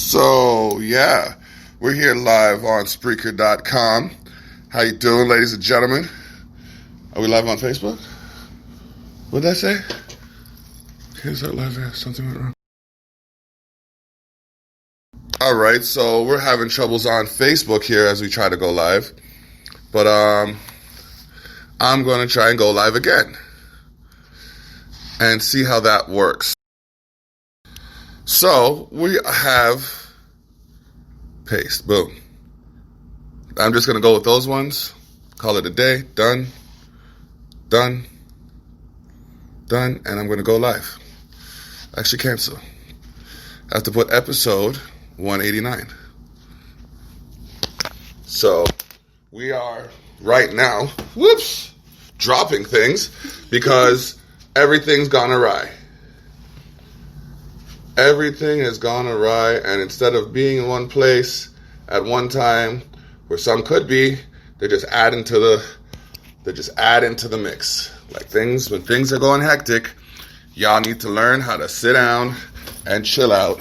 So, yeah, we're here live on Spreaker.com. How you doing, ladies and gentlemen? Are we live on Facebook? What did I say? Is that live there? Something went wrong. All right, so we're having troubles on Facebook here as we try to go live. But I'm going to try and go live again and see how that works. So we have paste, boom. I'm just going to go with those ones. Call it a day. Done. And I'm going to go live. Actually cancel. I have to put episode 189. So we are right now, dropping things because everything's gone awry. Everything has gone awry, and instead of being in one place at one time, where some could be, they just add into the mix. Like when things are going hectic, y'all need to learn how to sit down and chill out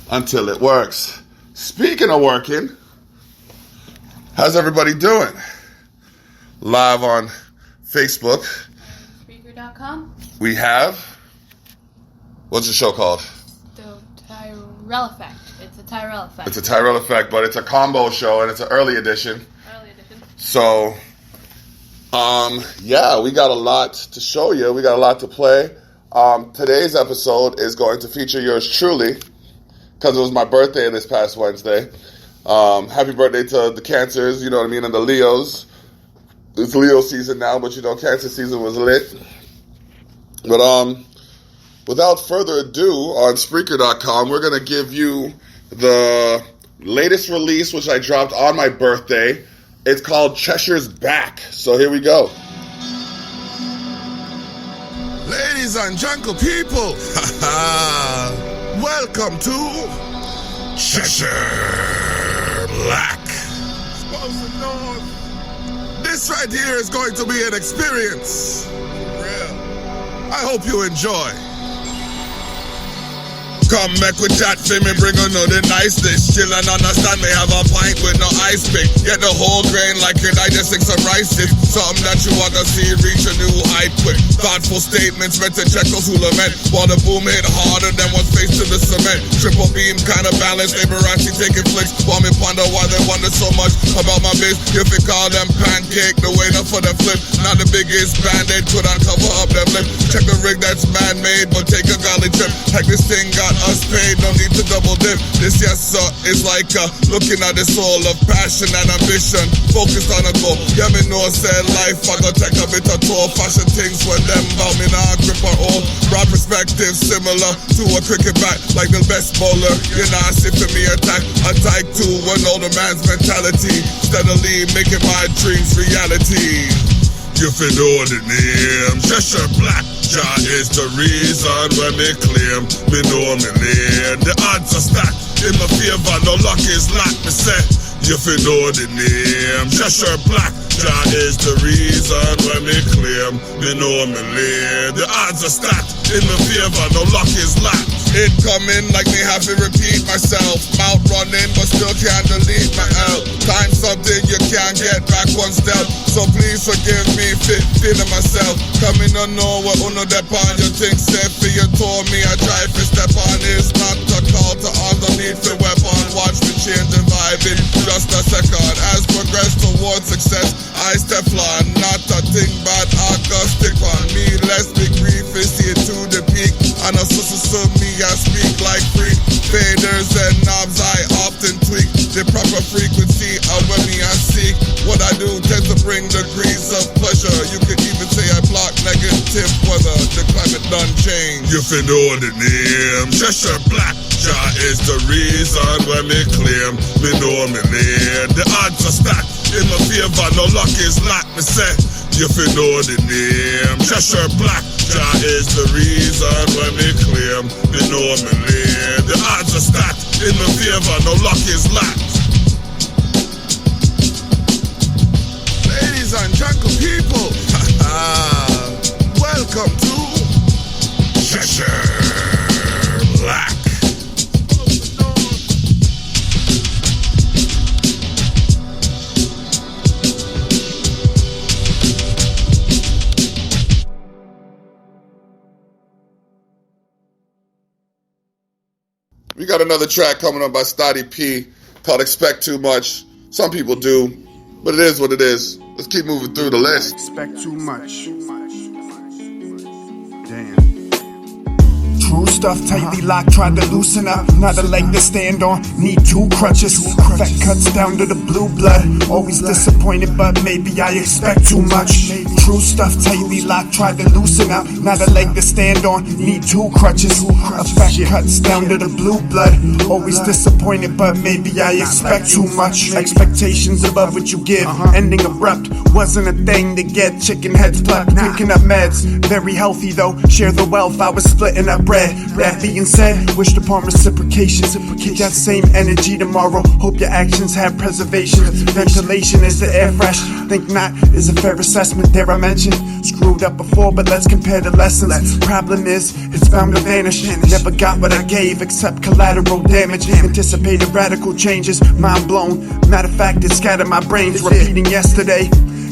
until it works. Speaking of working, how's everybody doing? Live on Facebook. Spreaker.com. We have, what's the show called? Tyrell Effect. It's a Tyrell Effect. It's a Tyrell Effect, but it's a combo show, and it's an early edition. So, yeah, we got a lot to show you. We got a lot to play. Today's episode is going to feature yours truly, because it was my birthday this past Wednesday. Happy birthday to the Cancers, you know what I mean, and the Leos. It's Leo season now, but you know, Cancer season was lit. But, without further ado, on Spreaker.com, we're going to give you the latest release, which I dropped on my birthday. It's called Cheshire's Back. So here we go. Ladies and gentle people, welcome to Cheshire Black. This right here is going to be an experience. I hope you enjoy. Come back with chat for me, bring another nice dish. Chill and understand me, have a pint with no ice pick. Get the whole grain like you're digesting some rice dip. Something that you wanna see reach a new height quick. Thoughtful statements meant to check those who lament. While the boom hit harder than one's face to the cement. Triple beam kind of balance, Liberace taking flicks. While me ponder why they wonder so much about my biz. If you call them pancake, the waiter for the flip. Not the biggest band-aid, could uncover up them lip. Check the rig that's man-made, but take a golly trip. Like this thing got us paid, no need to double dip. This yes sir is like looking at the soul of passion and ambition, focused on a goal. Yeah, me know said life I gotta take a bit of toll. Fashion things when them bout me now grip or old. Broad perspective similar to a cricket bat, like the best bowler. You know I see for me attack to an older man's mentality, steadily making my dreams reality. You fin know the name, Cheshire Black. Jah is the reason when me claim me know me lane. The odds are stacked in my favor, no luck is lack. Me say, you fin know the name, Cheshire Black. Jah is the reason when me claim me know me lane. The odds are stacked in my favor, no luck is lack. Incoming like me have to repeat myself. Mouth running but still can't delete my L. Time something you can't get back one step. So please forgive me feeling myself. Coming to know what uno depend. You think safe for you told me I try to step on. Is not a call to underneath the weapon. Watch me change the vibe in just a second. As progress towards success, I Teflon. Not a thing bad I can stick on me. Less big grief is here to the peak. And a so me I speak like free. Faders and knobs I often tweak. The proper frequency of when me I seek. What I do tends to bring degrees of pleasure. You could even say I block negative weather. The climate done change. You fin know the name, Cheshire Black. Jah is the reason when me claim me know me lane. The odds are stacked in my favor, no luck is lack. Me say, you fin know the name, Cheshire Black. Jah is the reason when me claim me know me lane. The odds are stacked in my favor, no luck is lack. Ladies and gentle people, welcome to Cheshire Black. We got another track coming up by Stoddy P called Expect Too Much. Some people do, but it is what it is. Let's keep moving through the list. Expect too much. Damn. True stuff, tightly locked, tried to loosen up. Not a leg to stand on, need two crutches. Fat cuts down to the blue blood. Always disappointed, but maybe I expect too much. True stuff, tightly locked, tried to loosen up. Not a leg to stand on, need two crutches. A fat cuts down to the blue blood. Always disappointed, but maybe I expect too much. Expectations above what you give, ending abrupt. Wasn't a thing to get chicken heads plucked. Picking up meds, very healthy though. Share the wealth, I was splitting up bread. That being said, wished upon reciprocation. Keep that same energy tomorrow. Hope your actions have preservation. Ventilation is the air fresh. Think not is a fair assessment. There I mentioned screwed up before, but let's compare the lessons. Problem is, it's bound to vanish. Never got what I gave except collateral damage. Anticipated radical changes. Mind blown. Matter of fact, it scattered my brains. Repeating yesterday,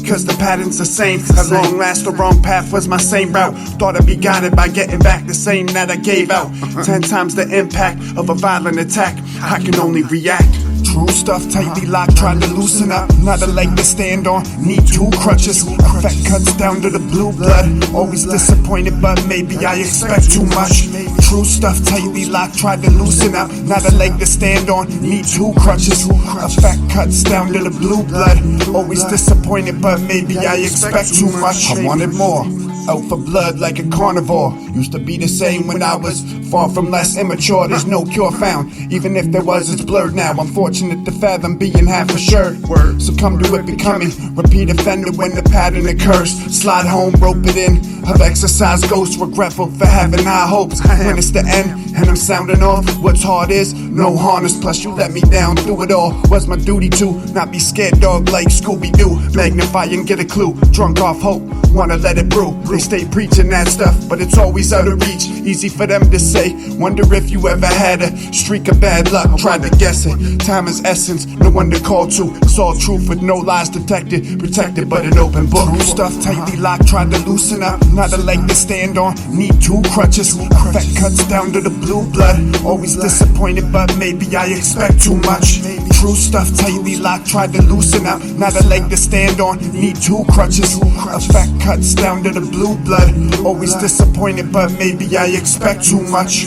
cause the pattern's the same. At long last, the wrong path was my same route. Thought I'd be guided by getting back the same that I gave out. 10 times the impact of a violent attack. I can only react. True stuff, tightly locked, tried to loosen up. Not a leg to stand on, need two crutches. Fat cuts down to the blue blood. Always disappointed, but maybe I expect too much. True stuff, tightly locked, tried to loosen up. Not a leg to stand on, need two crutches. A fat cuts down to the blue blood. Always disappointed, but maybe I expect too much. I wanted more. Out for blood like a carnivore. Used to be the same when I was far from less immature. There's no cure found. Even if there was, it's blurred now. I'm fortunate to fathom being half assured. Succumb to it becoming repeat offender when the pattern occurs. Slide home, rope it in. I've exercised ghosts, regretful for having high hopes. When it's the end and I'm sounding off, what's hard is no harness. Plus you let me down through it all. Was my duty to not be scared dog like Scooby-Doo. Magnify and get a clue. Drunk off hope, wanna let it brew. They stay preaching that stuff, but it's always out of reach. Easy for them to say. Wonder if you ever had a streak of bad luck. Tried to guess it. Time is essence, no one to call to. It's all truth with no lies detected. Protected but an open book. True stuff, tightly locked, tried to loosen up. Not a leg to stand on, need two crutches. Fat cuts down to the blue blood. Always disappointed, but maybe I expect too much. True stuff, tightly locked, tried to loosen up. Not a leg to stand on, need two crutches. A fat cuts down to the blue blood. Always disappointed, but maybe I expect too much.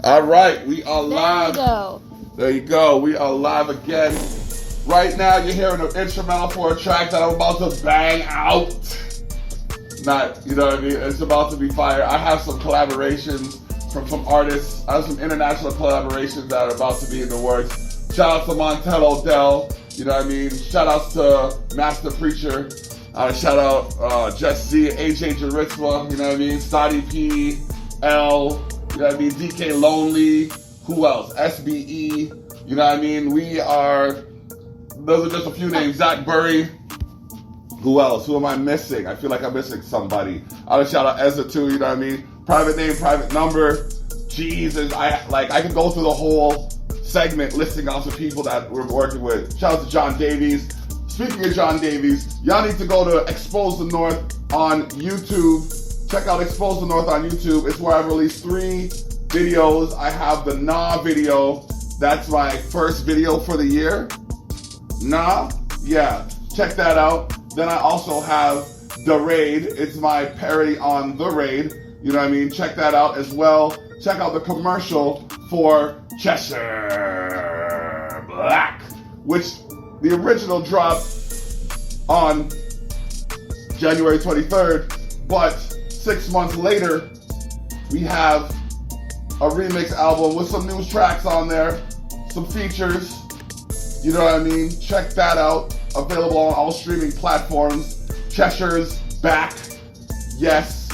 All right, we are live. There you go. There you go. We are live again. Right now, you're hearing an instrumental for a track that I'm about to bang out. Not, you know what I mean? It's about to be fire. I have some collaborations from some artists. I have some international collaborations that are about to be in the works. Shout out to Montel Odell. You know what I mean? Shout outs to Master Preacher. Shout out Jess Z, AJ Jarisma. You know what I mean? Stoddy P, L. You know what I mean? DK Lonely. Who else? SBE. You know what I mean? Those are just a few names. Zach Burry. Who else? Who am I missing? I feel like I'm missing somebody. I would shout out Ezra too, you know what I mean? Private name, private number. Jesus, I can go through the whole segment listing off the people that we're working with. Shout out to John Davies. Speaking of John Davies, y'all need to go to Expose the North on YouTube. Check out Expose the North on YouTube. It's where I've released 3 videos. I have the Nah video. That's my first video for the year. Nah, yeah, check that out. Then I also have The Raid. It's my parody on The Raid. You know what I mean? Check that out as well. Check out the commercial for Cheshire Black, which the original dropped on January 23rd, but 6 months later, we have a remix album with some new tracks on there, some features. You know what I mean? Check that out. Available on all streaming platforms. Cheshire's back. Yes,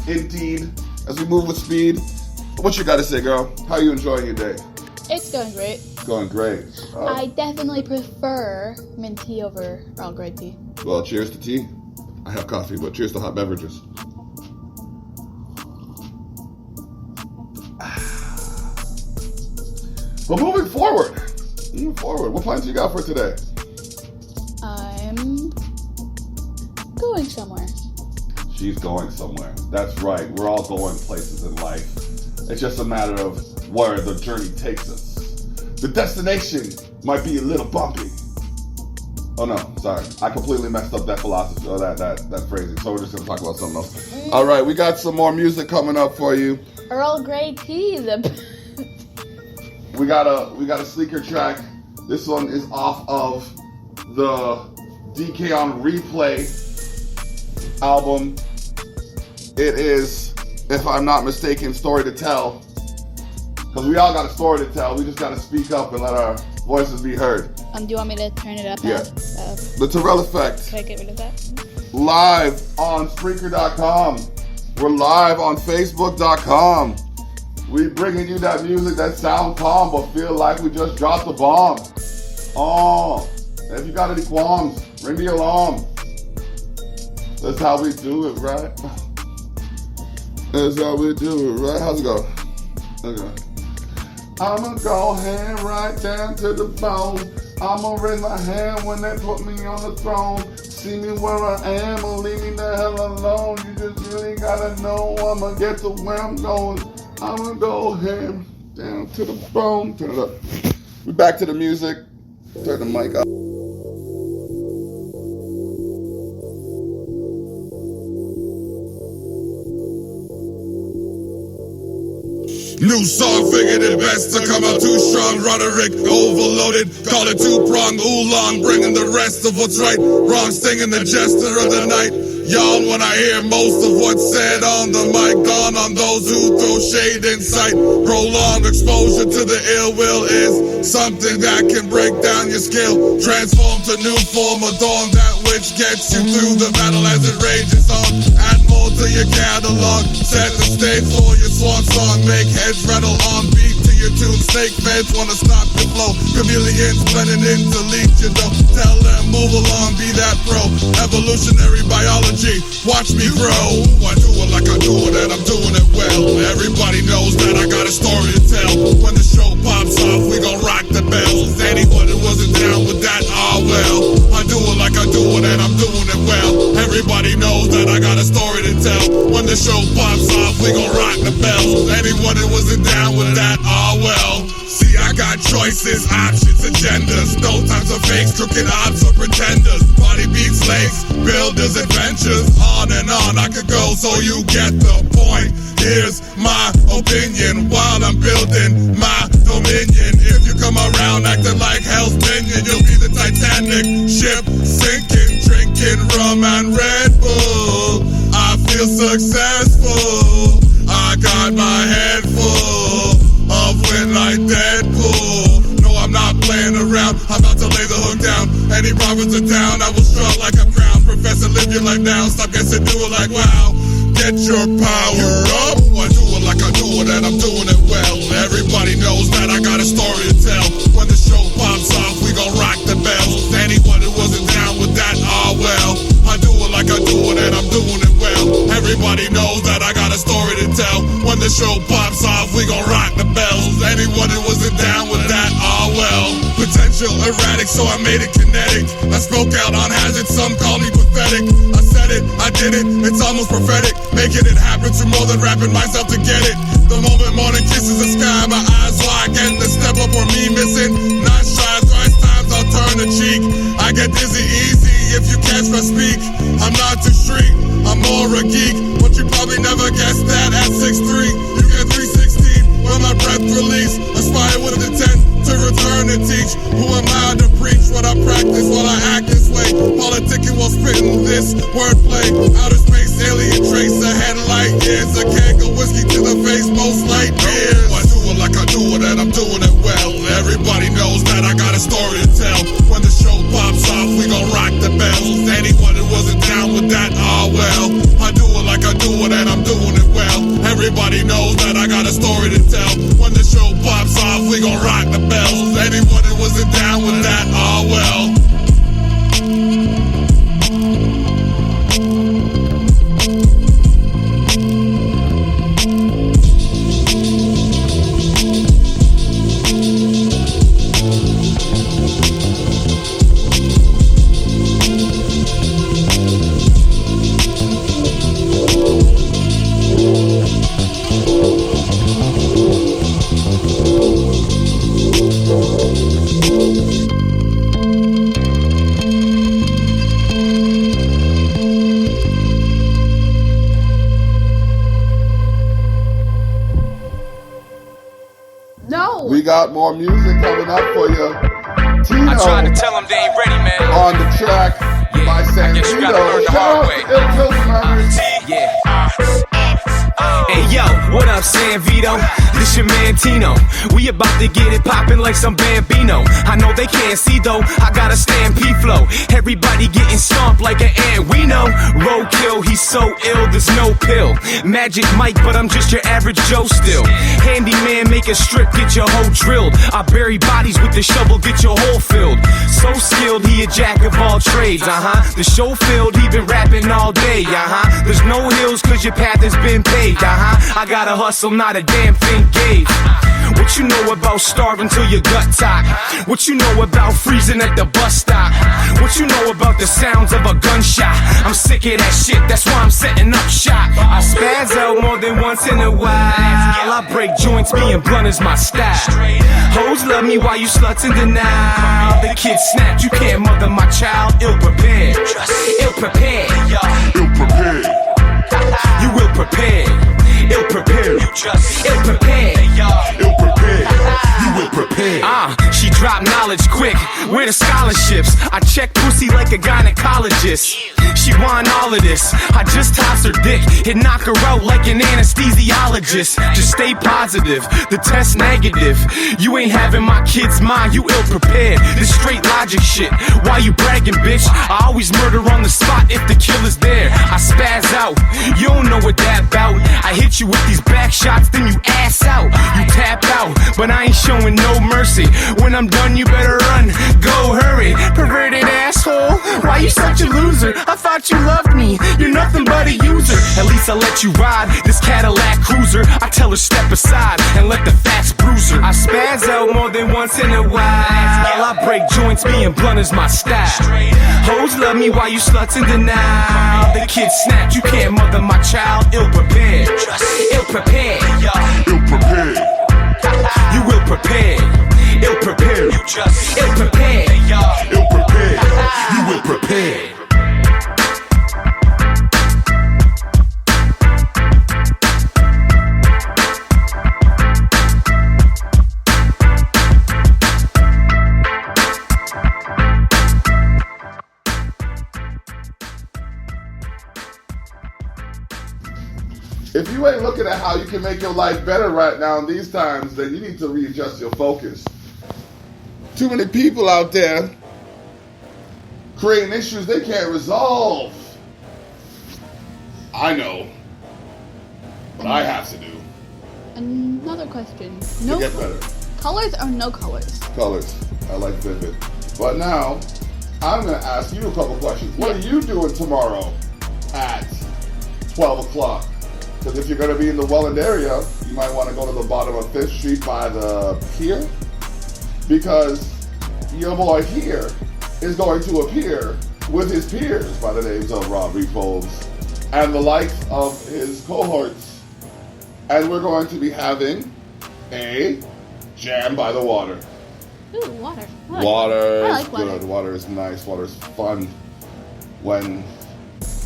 indeed. As we move with speed. What you got to say, girl? How are you enjoying your day? It's going great. Going great. I definitely prefer mint tea over Earl Grey tea. Well, cheers to tea. I have coffee, but cheers to hot beverages. But moving forward, what plans you got for today? I'm going somewhere. She's going somewhere. That's right. We're all going places in life. It's just a matter of where the journey takes us. The destination might be a little bumpy. Oh no, sorry. I completely messed up that philosophy or that phrasing. So we're just gonna talk about something else. All right, we got some more music coming up for you. Earl Grey tea. We got a sleeker track. This one is off of the DK on Replay album. It is, if I'm not mistaken, Story to Tell. Because we all got a story to tell. We just got to speak up and let our voices be heard. Do you want me to turn it up? Yeah. The Tyrell Effect. Can I get rid of that? Live on Spreaker.com. We're live on Facebook.com. We bringing you that music that sound calm but feel like we just dropped a bomb. Oh, if you got any qualms, ring the alarm. That's how we do it, right? That's how we do it, right? How's it go? Okay. I'ma go ahead right down to the bone. I'ma raise my hand when they put me on the throne. See me where I am or leave me the hell alone. You just really gotta know I'ma get to where I'm going. I'ma go ahead down to the bone. Turn it up. We're back to the music. Turn the mic up. New song, figured it best to come out too strong. Roderick, overloaded, call it two-prong oolong. Bringing the rest of what's right, wrong, stinging the jester of the night. Yawn when I hear most of what's said on the mic. Gone on those who throw shade in sight. Prolonged exposure to the ill will is something that can break down your skill. Transform to new form, adorn that which gets you through the battle as it rages on. Add more to your catalog, set the stage for your swan song. Make heads rattle on beat to your tune. Snake feds wanna stop the flow. Chameleons blending into legion though. Tell them move along, be that pro. Evolutionary biology, watch me grow. I do it like I do it and I'm doing it well. Everybody knows that I got a story to tell. When the show pops off, we gon' rock the bells. Anyone who wasn't down with that, well. I do it like I do it and I'm doing it well. Everybody knows that I got a story to tell. When the show pops off, we gon' rock the bells. Anyone who wasn't down with that, well. See, I got choices, options, agendas. No time for fakes, crooked odds or pretenders. Body beats slaves, builders, adventures. On and on I could go, so you get the point. Here's my opinion while I'm building my dominion. If you come around acting like hell's minion, you'll be the Titanic ship sinking, drinking rum and Red Bull. I feel successful. I got my head full of wind like Deadpool. No, I'm not playing around. I'm about to lay the hook down. Any robbers are down. I will strut like I'm crowned. Professor, live your life now. Stop guessing, do it like wow. Get your power up. I do it like I do it and I'm doing it well. Everybody knows that I got a story to tell. When the show pops off, we gon' rock the bells. Anyone who wasn't down with that, well. I do it like I do it and I'm doing it well. Everybody knows that I got a story to tell. When the show pops off, we gon' rock the bells. Anyone who wasn't down with that, well. Potential erratic, so I made it kinetic. I spoke out on hazard, some call me pathetic. I said it, I did it, it's almost prophetic. Making it happen to more than rapping myself to get it. The moment morning kisses the sky, my eyes wide, getting the step up or me missing. Not shy, thrice times I'll turn the cheek. I get dizzy easy if you catch my speak. I'm not too street, I'm more a geek. But you probably never guessed that at 6'3". You get 316 when my breath release. Aspire with intent to return and teach. Who am I to preach what I practice while I act this way? Politicking while spitting this wordplay. Outer space, alien trace, a headlight years. A keg of whiskey to the face, most light years. I do it like I do it and I'm doing it well. Everybody knows that I got a story to tell. When the show pops off, we gon' rock the bells. Anyone who wasn't down with that, well. I do it like I do it and I'm doing it well. Everybody knows that I got a story to tell. When the show pops off, we gon' rock the bells. Anyone who wasn't down with that, well. No. We got more music coming up for you. Tino I tried to tell them they ain't ready, man. on the track by I guess you gotta learn Santino. the hard way. Yeah. Hey yo, what up, San Vito? This your man Tino. We about to get it poppin' like some Bambino. I know they can't see though, I got a stampede flow. Everybody getting stomped like an ant. We know roadkill, he's so ill, there's no pill. Magic Mike, but I'm just your average Joe still. Handyman, make a strip, get your hole drilled. I bury bodies with the shovel, get your hole filled. So skilled, he a jack of all trades, The show filled, he been rapping all day, There's no hills cause your path has been paved, I gotta hustle, not a damn thing gave. What you know about starving till your gut top? What you know about freezing at the bus stop? What you know about the sounds of a gunshot? I'm sick of that shit, that's why I'm setting up shop. I spaz out more than once in a while. I break joints, being blunt is my style. Hoes love me while you sluts in denial. The kid snapped, you can't mother my child. Ill prepared, ill prepared, Ill prepared. you will prepare. Ill prepared, ill prepared, Ill prepared. You will prepare. she dropped knowledge quick. Where the scholarships? I check pussy like a gynecologist. She want all of this. I just toss her dick and knock her out like an anesthesiologist. Just stay positive. The test negative. You ain't having my kid's mind. You ill prepared. This straight logic shit. Why you bragging, bitch? I always murder on the spot if the killer's there. I spaz out. You don't know what that bout. I hit you with these back shots, then you ass out. You tap out, but I ain't showing no mercy. When I'm done, you better run. Go hurry. Perverted asshole. Why you such a loser? I thought you loved me. You're nothing but a user. At least I let you ride this Cadillac Cruiser. I tell her step aside and let the fats bruise her. I spaz out more than once in a while. I break joints, being blunt is my style. Hoes love me while you sluts in denial. The kid snapped, you can't mother my child. Ill prepared, ill prepared, Ill prepared. you will prepare. Ill prepared, ill prepared, Ill prepared. you will prepare. If you ain't looking at how you can make your life better right now in these times, then you need to readjust your focus. Too many people out there creating issues they can't resolve. I know. What I have to do Another question. to No get better. colors or no colors? Colors. I like vivid. But now, I'm going to ask you a couple questions. What are you doing tomorrow at 12 o'clock? Because if you're going to be in the Welland area, you might want to go to the bottom of 5th Street by the pier. Because your boy here is going to appear with his peers by the names of Rob Repos and the likes of his cohorts. And we're going to be having a jam by the water. Ooh, water. I like Water I is like water. good. Water is nice. Water is fun when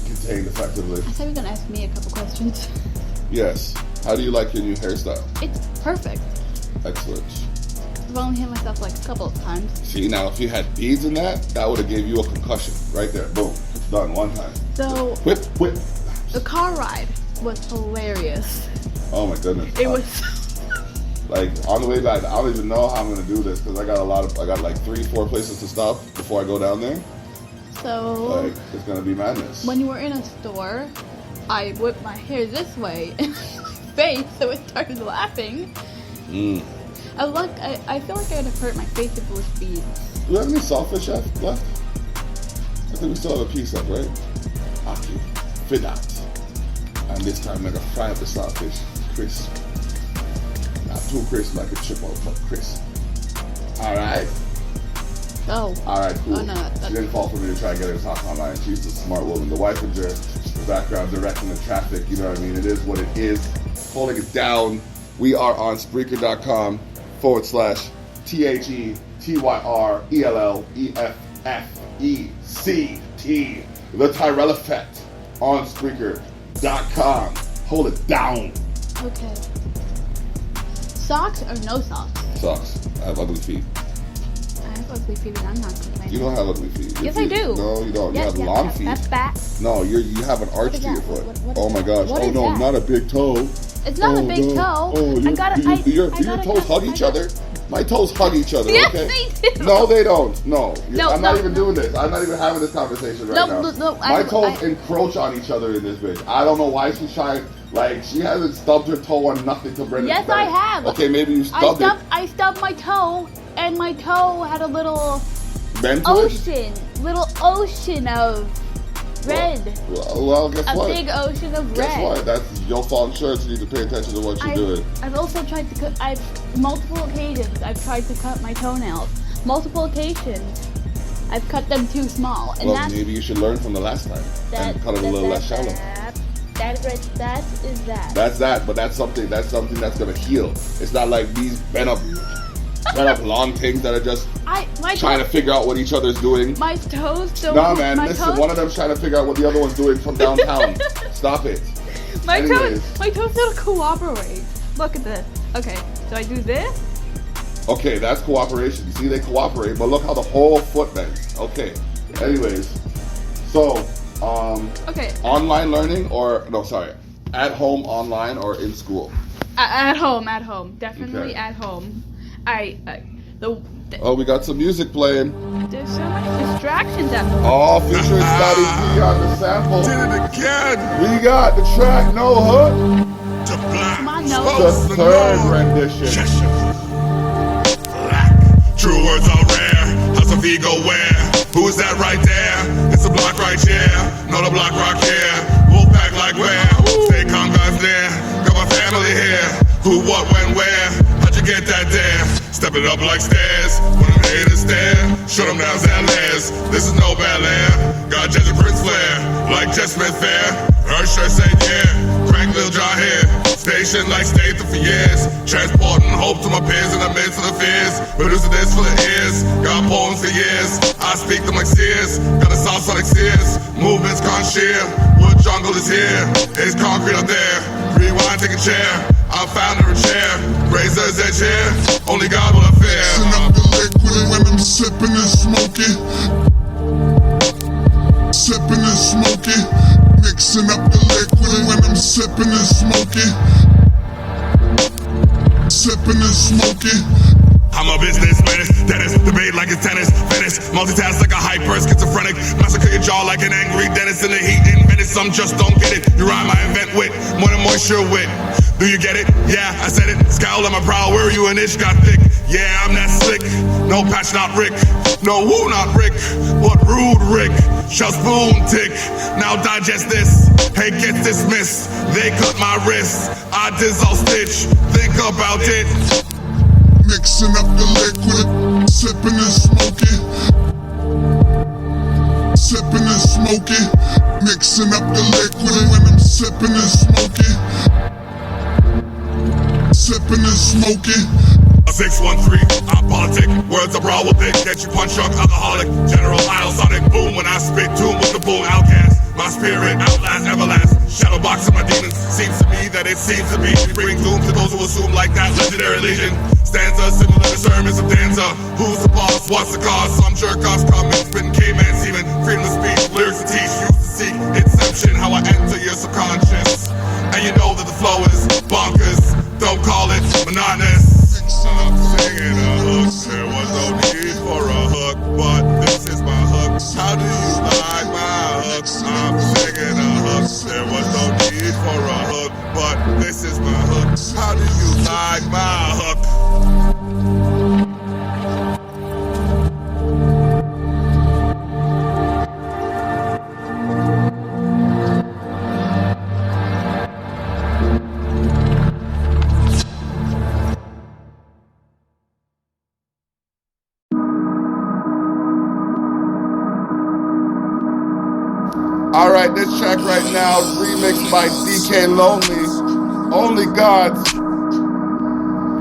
contained effectively. I said you're gonna ask me a couple questions. Yes. How do you like your new hairstyle? It's perfect. Excellent. I've only hit myself like a couple of times. See, now if you had beads in that, that would have gave you a concussion right there. Boom. It's done one time. So Whip, whip. the car ride was hilarious. Oh my goodness. It was. Like on the way back, I don't even know how I'm gonna do this because I got like 3-4 places to stop before I go down there. So Like it's gonna be madness. when you were in a store, I whipped my hair this way in my face, so it started laughing. I feel like I would have hurt my face if it was beads. Do we have any saltfish left? I think we still have a piece left, right? Okay, fit that. And this time I'm gonna fry up the saltfish crisp. Not too crisp like a chip but crisp. Alright? Oh. Alright, cool. Oh, no, She didn't fall for me to try and get her to talk online. She's a smart woman. The wife is the background directing the traffic, you know what I mean? It is what it is. Holding it down. We are on Spreaker.com/THETYRELLEFFECT. The Tyrell Effect on Spreaker.com. Hold it down. Okay. Socks or no socks? Socks. I have ugly feet. I have ugly feet and I'm not complaining. You don't have ugly feet. Your Yes, feet, I do. No, you don't. Yes, you have long feet. That's fat. No, you have an arch is to your that? foot. What Oh is my that? gosh. What Oh is no, that? not a big toe. It's not a big no. toe. Oh, I gotta. your gotta toes cut hug each other? My toes hug each other, Yes, okay? they do. No, they don't. No. No, I'm not no, even no. doing this. I'm not even having this conversation right now. No, My toes encroach on each other in this bitch. I don't know why she's trying. Like, she hasn't stubbed her toe on nothing to bring it Yes, back. I have. Okay, maybe you stubbed it. I stubbed my toe, and my toe had a little Bend to it? little ocean of red. Well, guess what? A big ocean of red. Guess what? That's your fault. Insurance. You need to pay attention to what you're doing. I've also tried to cut. Multiple occasions I've tried to cut my toenails. Multiple occasions I've cut them too small, and Well, maybe you should learn from the last time and cut it a little less shallow. That is that. That's that, but that's something that's gonna heal. It's not like these bent up long things that are just trying to figure out what each other's doing. My toes don't. Nah, man, listen. One of them's trying to figure out what the other one's doing from downtown. Stop it. My toes don't cooperate. Look at this. Okay, so I do this. Okay, that's cooperation. You see, they cooperate, but look how the whole foot bends. Okay. Anyways, so Okay. online learning at home, online, or in school? At home, definitely Okay. at home. Oh, we got some music playing. There's so much distractions at home. Oh, featuring Scotty P on the sample. Did it again. We got the track No Hook, To black. Come on, the no. third rendition. Black. True words are rare. House of ego where? Who is that right there? It's a block right here. Not a block rock here. Wolf pack like where? Stay calm, guys there. Got my family here. Who, what, when, where? How'd you get that there? Step it up like stairs. When I'm haters stare, shut them down, Zalaires. This is no Bel Air. Got Jesse Prince Flair. Like Jess Smith Fair. Her shirt said yeah. Crank Lil Dry hair. Station like Statham for years. Transporting hope to my peers in the midst of the fears. Producing this for the ears. Got poems for years. I speak them like seers. Got a sauce like seers. Movements gone sheer. Wood jungle is here. It's concrete up there. Rewind, take a chair. I'm found in a chair. Razor's edge here. Only God will I fear. Mixing up the liquid when I'm sipping and smoking. Sipping and smoking. Mixing up the liquid when I'm sipping and smoking. Sipping and smoking. I'm a business menace, Dennis, debate like it's tennis, Venice, multitask like a hyper schizophrenic, massacre your jaw like an angry dentist in the heat in Venice, some just don't get it, you rhyme I invent wit, more than moisture wit, do you get it? Yeah, I said it, scowl on my brow, where you an itch got thick, yeah, I'm that slick, no patch not Rick, no woo not Rick, what rude Rick, shall spoon tick, now digest this, hate gets dismissed, they cut my wrist, I dissolve stitch, think about it. Mixing up the liquid, sipping and smoking. Sipping and smoking. Mixing up the liquid when I'm sipping and smoking. Sipping and smoking. 613, I'm politic, words are brawl with it, get you punch drunk, alcoholic, general aisle sonic, boom when I spit, tune with the boom, outcast, my spirit, outlast, everlast, shadow boxing my demons, seems to me that it seems to be, bring doom to those who assume like that legendary legion, stanza similar to sermons of danza, who's the boss, what's the cause, some jerk-offs come in, spitting caveman semen, freedom of speech, lyrics to teach, used to seek, inception, how I enter your subconscious, and you know that the flow is bonkers, don't call it monotonous. I'm singing a hook. There was no need for a hook, but this is my hook. How do you like my hook? I'm singing a hook. There was no need for a hook, but this is my hook. How do you like my hook? Alright, this track right now is remixed by DK Lonely, Only Gods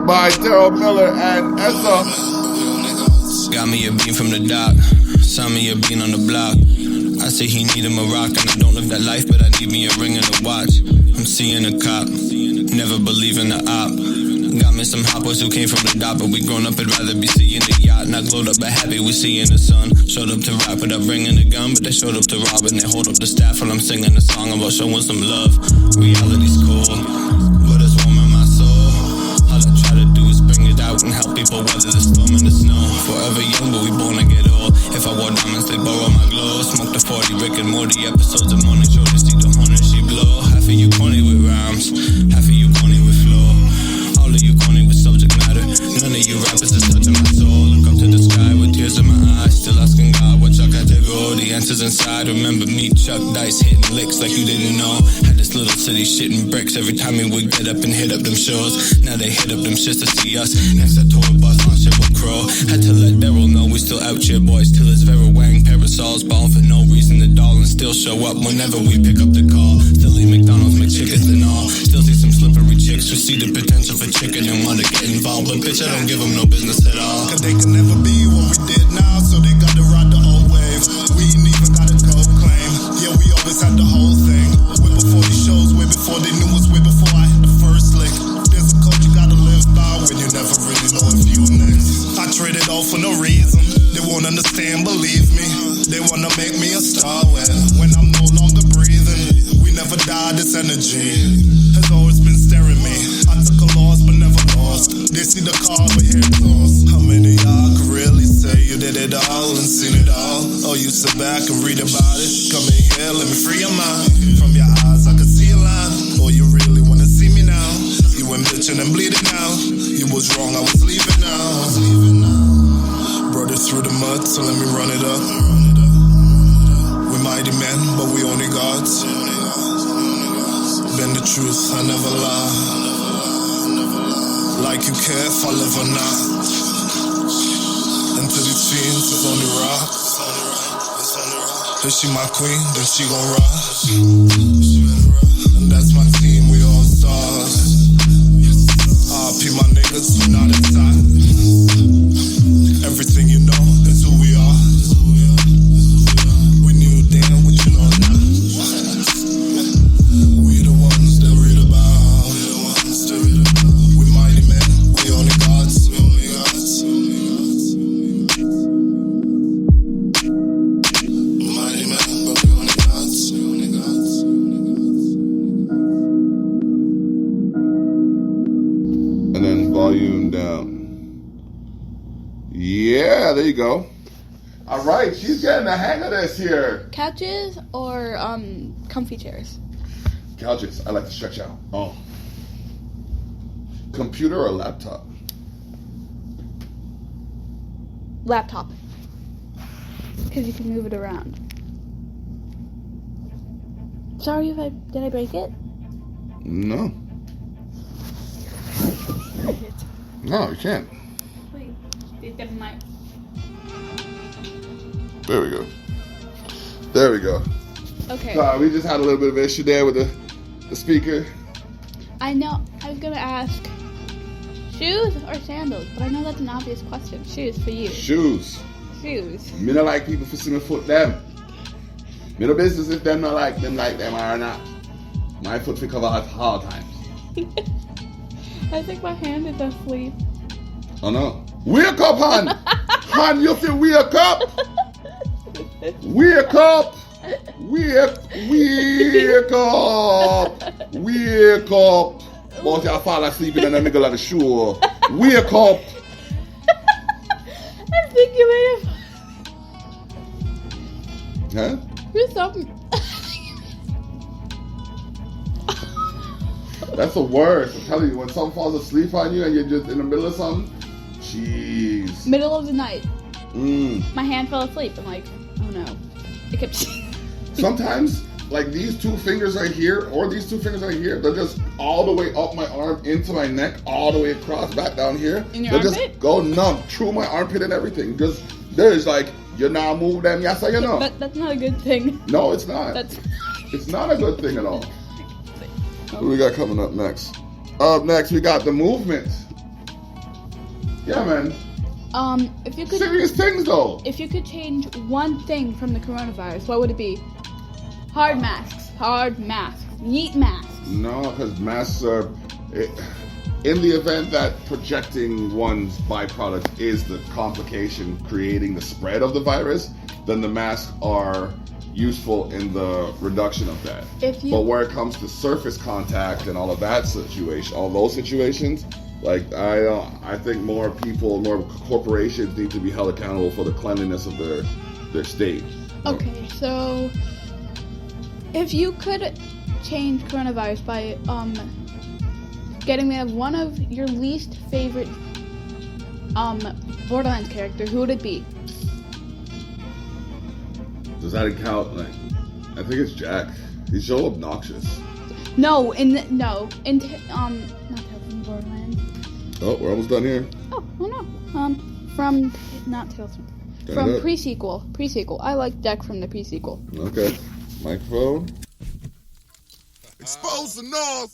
by Tyrell Miller and Essa. Got me a bean from the dock, saw me a bean on the block. I say he need him a rock, and I don't live that life, but I need me a ring and a watch. I'm seeing a cop, never believe in the op. Got me some hot boys who came from the dot, but we grown up, I'd rather be seeing the yacht. Not glowed up, but happy we seeing the sun. Showed up to rap without bringing a gun, but they showed up to rob and they hold up the staff while I'm singing a song about showing some love. Reality's cool, but it's warm in my soul. All I try to do is bring it out and help people weather the storm and the snow. Forever young, but we born to get old. If I wore diamonds, they borrow my glow. Smoke the 40 Rick and Morty episodes of morning show to see the hornet she blow. Half of you corny with rhymes, half of you corny with flow. All of you corny with subject matter. None of you rappers is touching my soul. Look up to the sky with tears in my eyes, still asking God what y'all got to go. The answers inside. Remember me, Chuck Dice, hitting licks like you didn't know. Had this little city shitting bricks every time we would get up and hit up them shows. Now they hit up them shits to see us. Next I tour bus on ship with Crow. Had to let Daryl know we still out here, boys. Till it's Vera Wang, parasols, ballin' for no reason. The doll and still show up whenever we pick up the call. Still eat McDonald's, McChickens and all. Still see some slippery chicks who see the potential for chicken and want to get involved. But bitch, I don't give them no business at all. Cause they could never be what we did now, so they gotta ride the old wave. We ain't even got a gold claim. Yeah, we always had the whole thing. Way before these shows, way before they knew us, way before I hit the first lick. There's a code you gotta live by when you never really know if you next. I trade it all for no reason. They won't understand, believe me. They wanna make me a star when I'm no longer breathing. We never died, this energy has always been staring me. I took a loss but never lost. They see the car but hear it lost. How many of y'all could really say you did it all and seen it all? Oh, you sit back and read about it. Come in here, let me free your mind. From your eyes I can see a line. Oh, you really wanna see me now? You went bitching and bleeding now. You was wrong, I was leaving now. Brought it through the mud, so let me run it up. We mighty men, but we only gods. Been the truth, I never lie. Like you care if I live or not. Until these fiends is on the rocks. If she my queen, then she gon' rise. And that's my team, we all stars. RP my niggas, you not inside. Everything you know is who we are. We knew damn what you know now. We the ones that read about. We mighty men, we only gods. Mighty men, but we only gods. And then volume down. Yeah, there you go. All right, she's getting the hang of this here. Couches or comfy chairs? Couches, I like to stretch out. Oh. Computer or laptop? Laptop. Because you can move it around. Sorry if did I break it? No. No, you can't. Wait, it might. There we go. There we go. Okay. We just had a little bit of an issue there with the speaker. I know. I was gonna ask shoes or sandals, but I know that's an obvious question. Shoes for you. Shoes. Shoes. Me not like people for see me foot them. Me no business if them not like them or not. My foot fi cover at all times. I think my hand is asleep. Oh no. Wake up, Han! Han, you fi wake up! Wake up! Wake up! Wake up! But you fall asleep in the middle of the show. Wake up! I think you may have. Huh? Do something. That's the worst. I'm telling you, when someone falls asleep on you and you're just in the middle of something, jeez. Middle of the night. Mm. My hand fell asleep. I'm like, oh no. It kept. Sometimes, like these two fingers right here, or these two fingers right here, they're just all the way up my arm, into my neck, all the way across, back down here. In your they armpit? just go numb, through my armpit and everything. Just, there's like, you now move them, yes or you know. That's not a good thing. No, it's not. That's. It's not a good thing at all. What do we got coming up next? Up next, we got the movement. Yeah, man. If you could. Serious things, though. If you could change one thing from the coronavirus, what would it be? Hard masks. Hard masks. Yeet masks. No, because masks are... in the event that projecting one's byproduct is the complication creating the spread of the virus, then the masks are useful in the reduction of that. But where it comes to surface contact and all of that situation, all those situations, like I think more people, more corporations need to be held accountable for the cleanliness of their state. Okay, so if you could change coronavirus by getting rid of one of your least favorite Borderlands character, who would it be? Does that count? Like, I think it's Jack. He's so obnoxious. No, not Tales from Borderlands. Oh, we're almost done here. Oh no. From not Tales from pre-sequel. I like Jack from the pre-sequel. Okay, microphone. Exposed enough.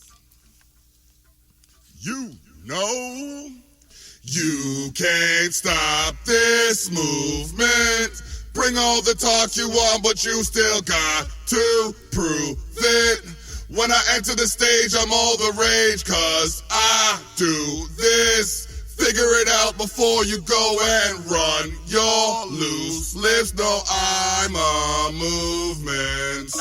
You know you can't stop this movement. Bring all the talk you want, but you still got to prove it. When I enter the stage, I'm all the rage, cause I do this. Figure it out before you go and run your loose lips. No, I'm a movement.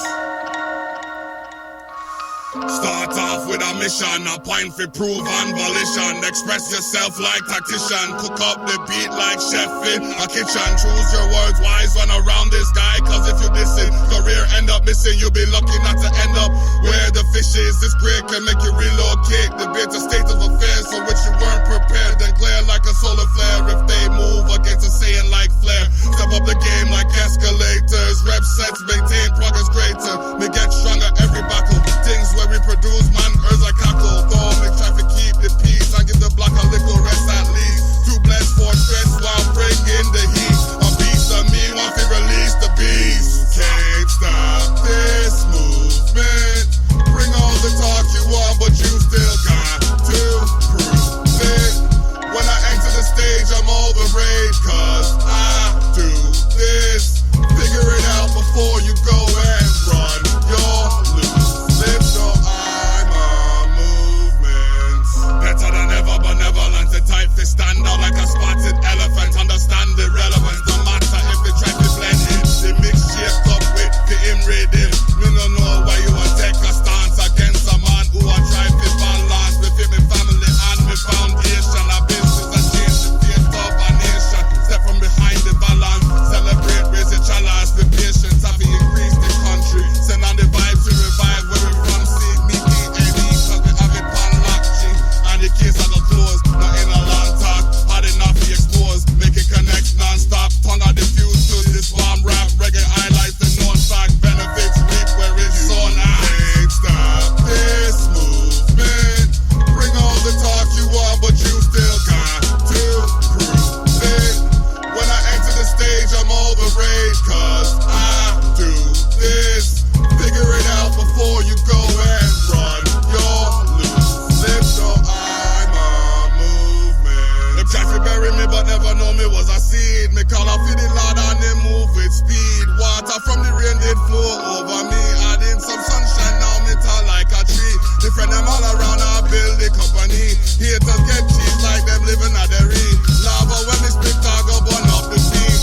Start off with a mission, a point for prove and volition. Express yourself like tactician, cook up the beat like chef in a kitchen. Choose your words wise when around this guy, cause if you diss it, career end up missing. You'll be lucky not to end up where the fish is. This grid can make you relocate the bitter state of affairs for which you weren't prepared. Then glare like a solar flare if they move against a saying like flare. Step up the game like escalators. Rep sets maintain progress greater. Me get stronger every battle. Things where we produce man earth like cackle. Though me try to keep the peace and give the block a little rest at least. Too blessed for stress while bringing the heat. A piece of me want to release the beast. Can't stop this movement. Bring all the talk you want, but you still got to prove it. When I enter the stage, I'm all the rage, cause I do this. Figure it out before you go and run your loose lips. So I'm a movement. Better than ever, benevolent. The type to stand out like a spotted elephant. Understand the relevance, no matter if they try to blend in. The mix shaped up with the rhythm. Me no know why you want take a stance against a man who a try to balance within me family and me foundation. A business that change the fate of a nation. Step from behind the balance, celebrate, raise your chalice with patience. Have increase the country, send on the vibes to revive where we from. See me D-A-D, cause we have it pan lock G. And the case I go close, not in a long talk. Hard enough to expose, make it connect non-stop. Tongue I diffuse to this bomb rap. Reggae highlights the known fact. Benefits reap where it's sown. Can't stop this movement. Bring all the talk you want, but you still got to prove it. When I enter the stage, I'm all the rage, cause I do this. Figure it out before you go and run your loose lips. So I'm a movement. Them try to bury me but never know me was a seed. Me call off the Lord and they move with speed. Water from the rain did flow over me. Adding some sunshine, now me tall like a tree. Different them all around, I build the company. Haters get cheap like them living at the reed. Lava when they split, I go burn up the beat.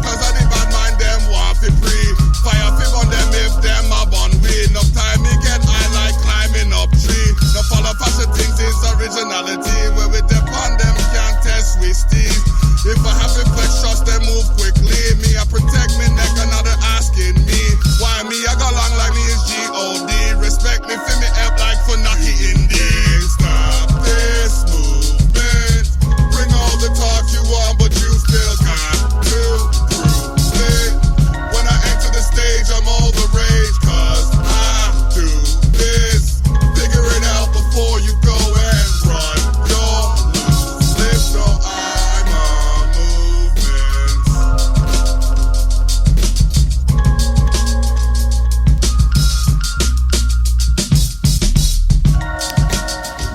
Cause of the bad mind, them want to free. Fire fit on them if them a born weed. Enough time me get high like climbing up tree. No follow fashion things is originality. Where we depend them can't test with Steve. If I have a flex trust, them move quickly. Me I protect me neck, another asking me why me I go long like me is G.O.D. Respect me for me up like Funaki Indy. Stop this movement. Bring all the talk you want, but you still got to prove it. When I enter the stage, I'm all the rage, cause I do this. Figure it out before you go and run your loose lips. So I'm a movement.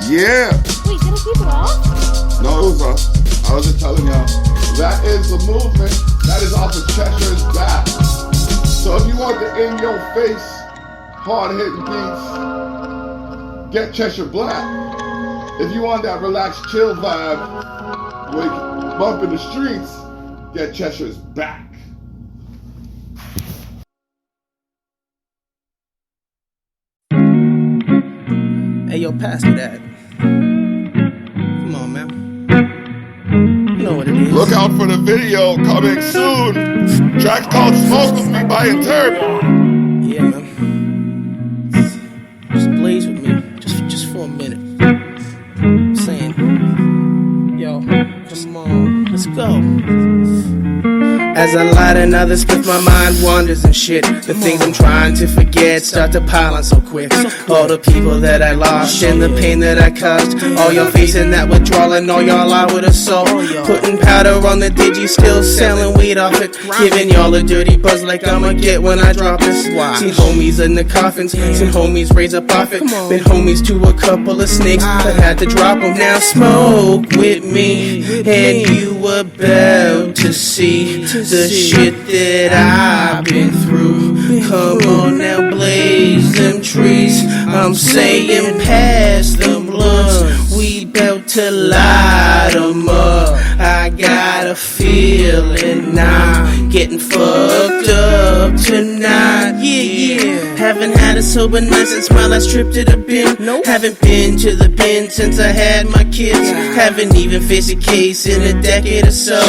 Yeah. Wait, did I keep it off? No, it was us. I was just telling y'all. That is the movement. That is off of Cheshire's Back. So if you want the in-your-face, hard-hitting beats, get Cheshire Black. If you want that relaxed, chill vibe, where you can bump in the streets, get Cheshire's back. Hey, yo, pass me that. Come on, man. You know what it is. Look out for the video coming soon. Track called Smoke with me by Interp. Yeah, man. Just blaze with me, just for a minute. I'm saying, yo, come on, let's go. As I light another spliff, my mind wanders and shit. The things I'm trying to forget start to pile on so quick. All the people that I lost and the pain that I caused. All y'all facing that withdrawal and all y'all out with a soul. Putting powder on the digi, still selling weed off it. Giving y'all a dirty buzz like I'ma get when I drop this. Seen homies in the coffins, seen homies raise up off it. Been homies to a couple of snakes, but had to drop them. Now smoke with me, and you about to see the shit that I've been through. Come on now, blaze them trees. I'm saying pass the blunts. We bout to light them up. I got a feeling I'm getting fucked up tonight. Yeah. Haven't had a sober night since my last trip to the bin. Haven't been to the bin since I had my kids. Haven't even faced a case in a decade or so.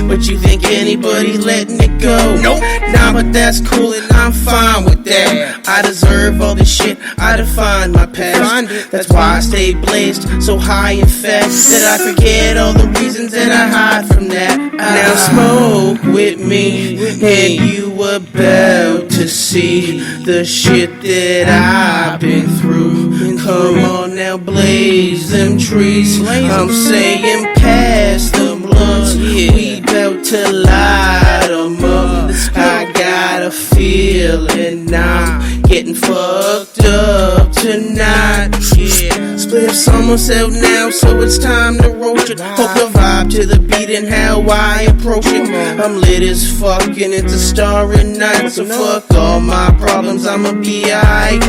But you think anybody letting it go? Nope. Nah, but that's cool and I'm fine with that. I deserve all this shit, I define my past. That's why I stay blazed so high and fast that I forget all the reasons that I hide from that. Now smoke with me, and you about to see the shit that I've been through. Come on now, blaze them trees. I'm saying pass the blunts. We about to light them up. I got a feeling I'm getting fucked up tonight. Yeah. Spliff's almost out now, so it's time to roast it. Hope you vibe to the beat and how I approach it. I'm lit as fuck and it's a starry night, so fuck all my problems, I'ma be alright.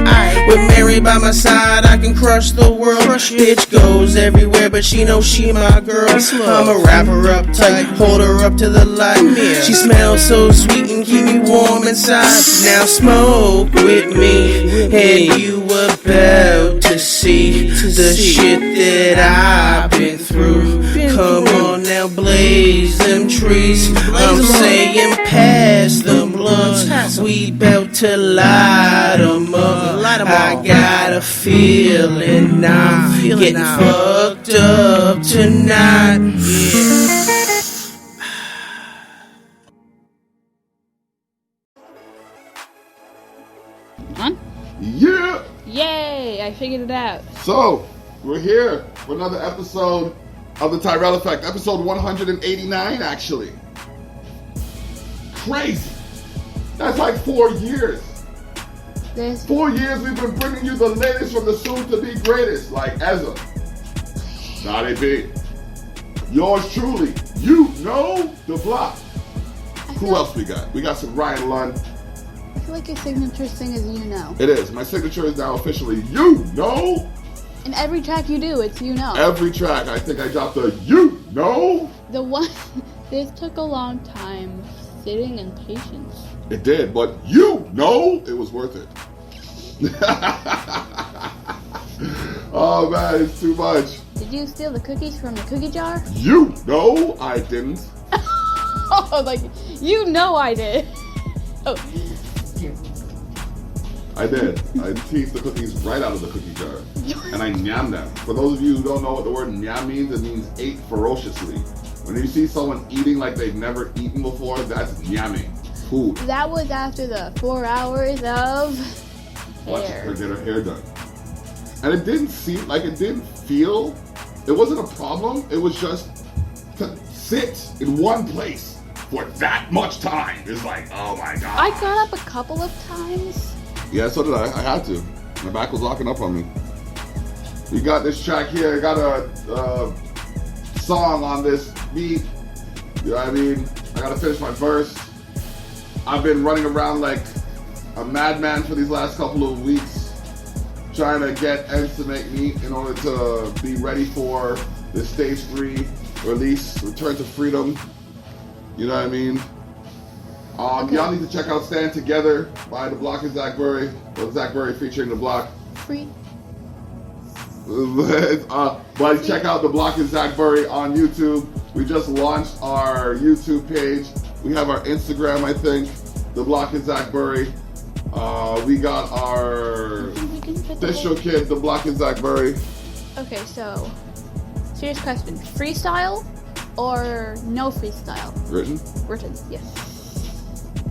With Mary by my side, I can crush the world. Bitch goes everywhere, but she knows she my girl. I'ma wrap her up tight, hold her up to the light. She smells so sweet and keep me warm inside. Now smoke with me, and you about to see the shit that I've been through. Come on now, blaze them trees. I'm saying pass the blunts. We bout to light them up. I got a feeling I'm getting fucked up tonight. Yeah. On? Yeah! Yay! I figured it out. So, we're here for another episode of the Tyrell Effect. Episode 189, actually. Crazy. That's like 4 years. 4 years we've been bringing you the latest from the soon-to-be greatest, like Ezra, Naughty B, yours truly, you know the block. Who else we got? We got some Ryan Lund. I feel like your signature thing is you know. It is. My signature is now officially you know. In every track you do, it's you know. Every track, I think I dropped the you know. The one, this took a long time, sitting in patience. It did, but you know it was worth it. Oh man, it's too much. Did you steal the cookies from the cookie jar? You know I didn't. Oh, like, you know I did. Oh. I did. I teased the cookies right out of the cookie jar. And I nyammed them. For those of you who don't know what the word nyam means, it means ate ferociously. When you see someone eating like they've never eaten before, that's nyamming. Food. That was after the 4 hours of Watching hair. her get her hair done. And it didn't seem like it didn't feel, it wasn't a problem. It was just to sit in one place for that much time. It's like, oh my God. I got up a couple of times. Yeah, so did I. I had to. My back was locking up on me. We got this track here. I got a song on this beat. You know what I mean? I gotta finish my verse. I've been running around like a madman for these last couple of weeks, trying to get ends to make meet in order to be ready for the stage 3 release, Return to Freedom. You know what I mean? Okay. Y'all need to check out Stand Together by The Block and Zach Berry, or Zach Berry featuring The Block. Free. But check out The Block and Zach Berry on YouTube. We just launched our YouTube page. We have our Instagram, I think, The Block and Zach Berry. We got our official kid, The Block and Zach Berry. Okay, so serious question: freestyle or no freestyle? Written? Written, yes.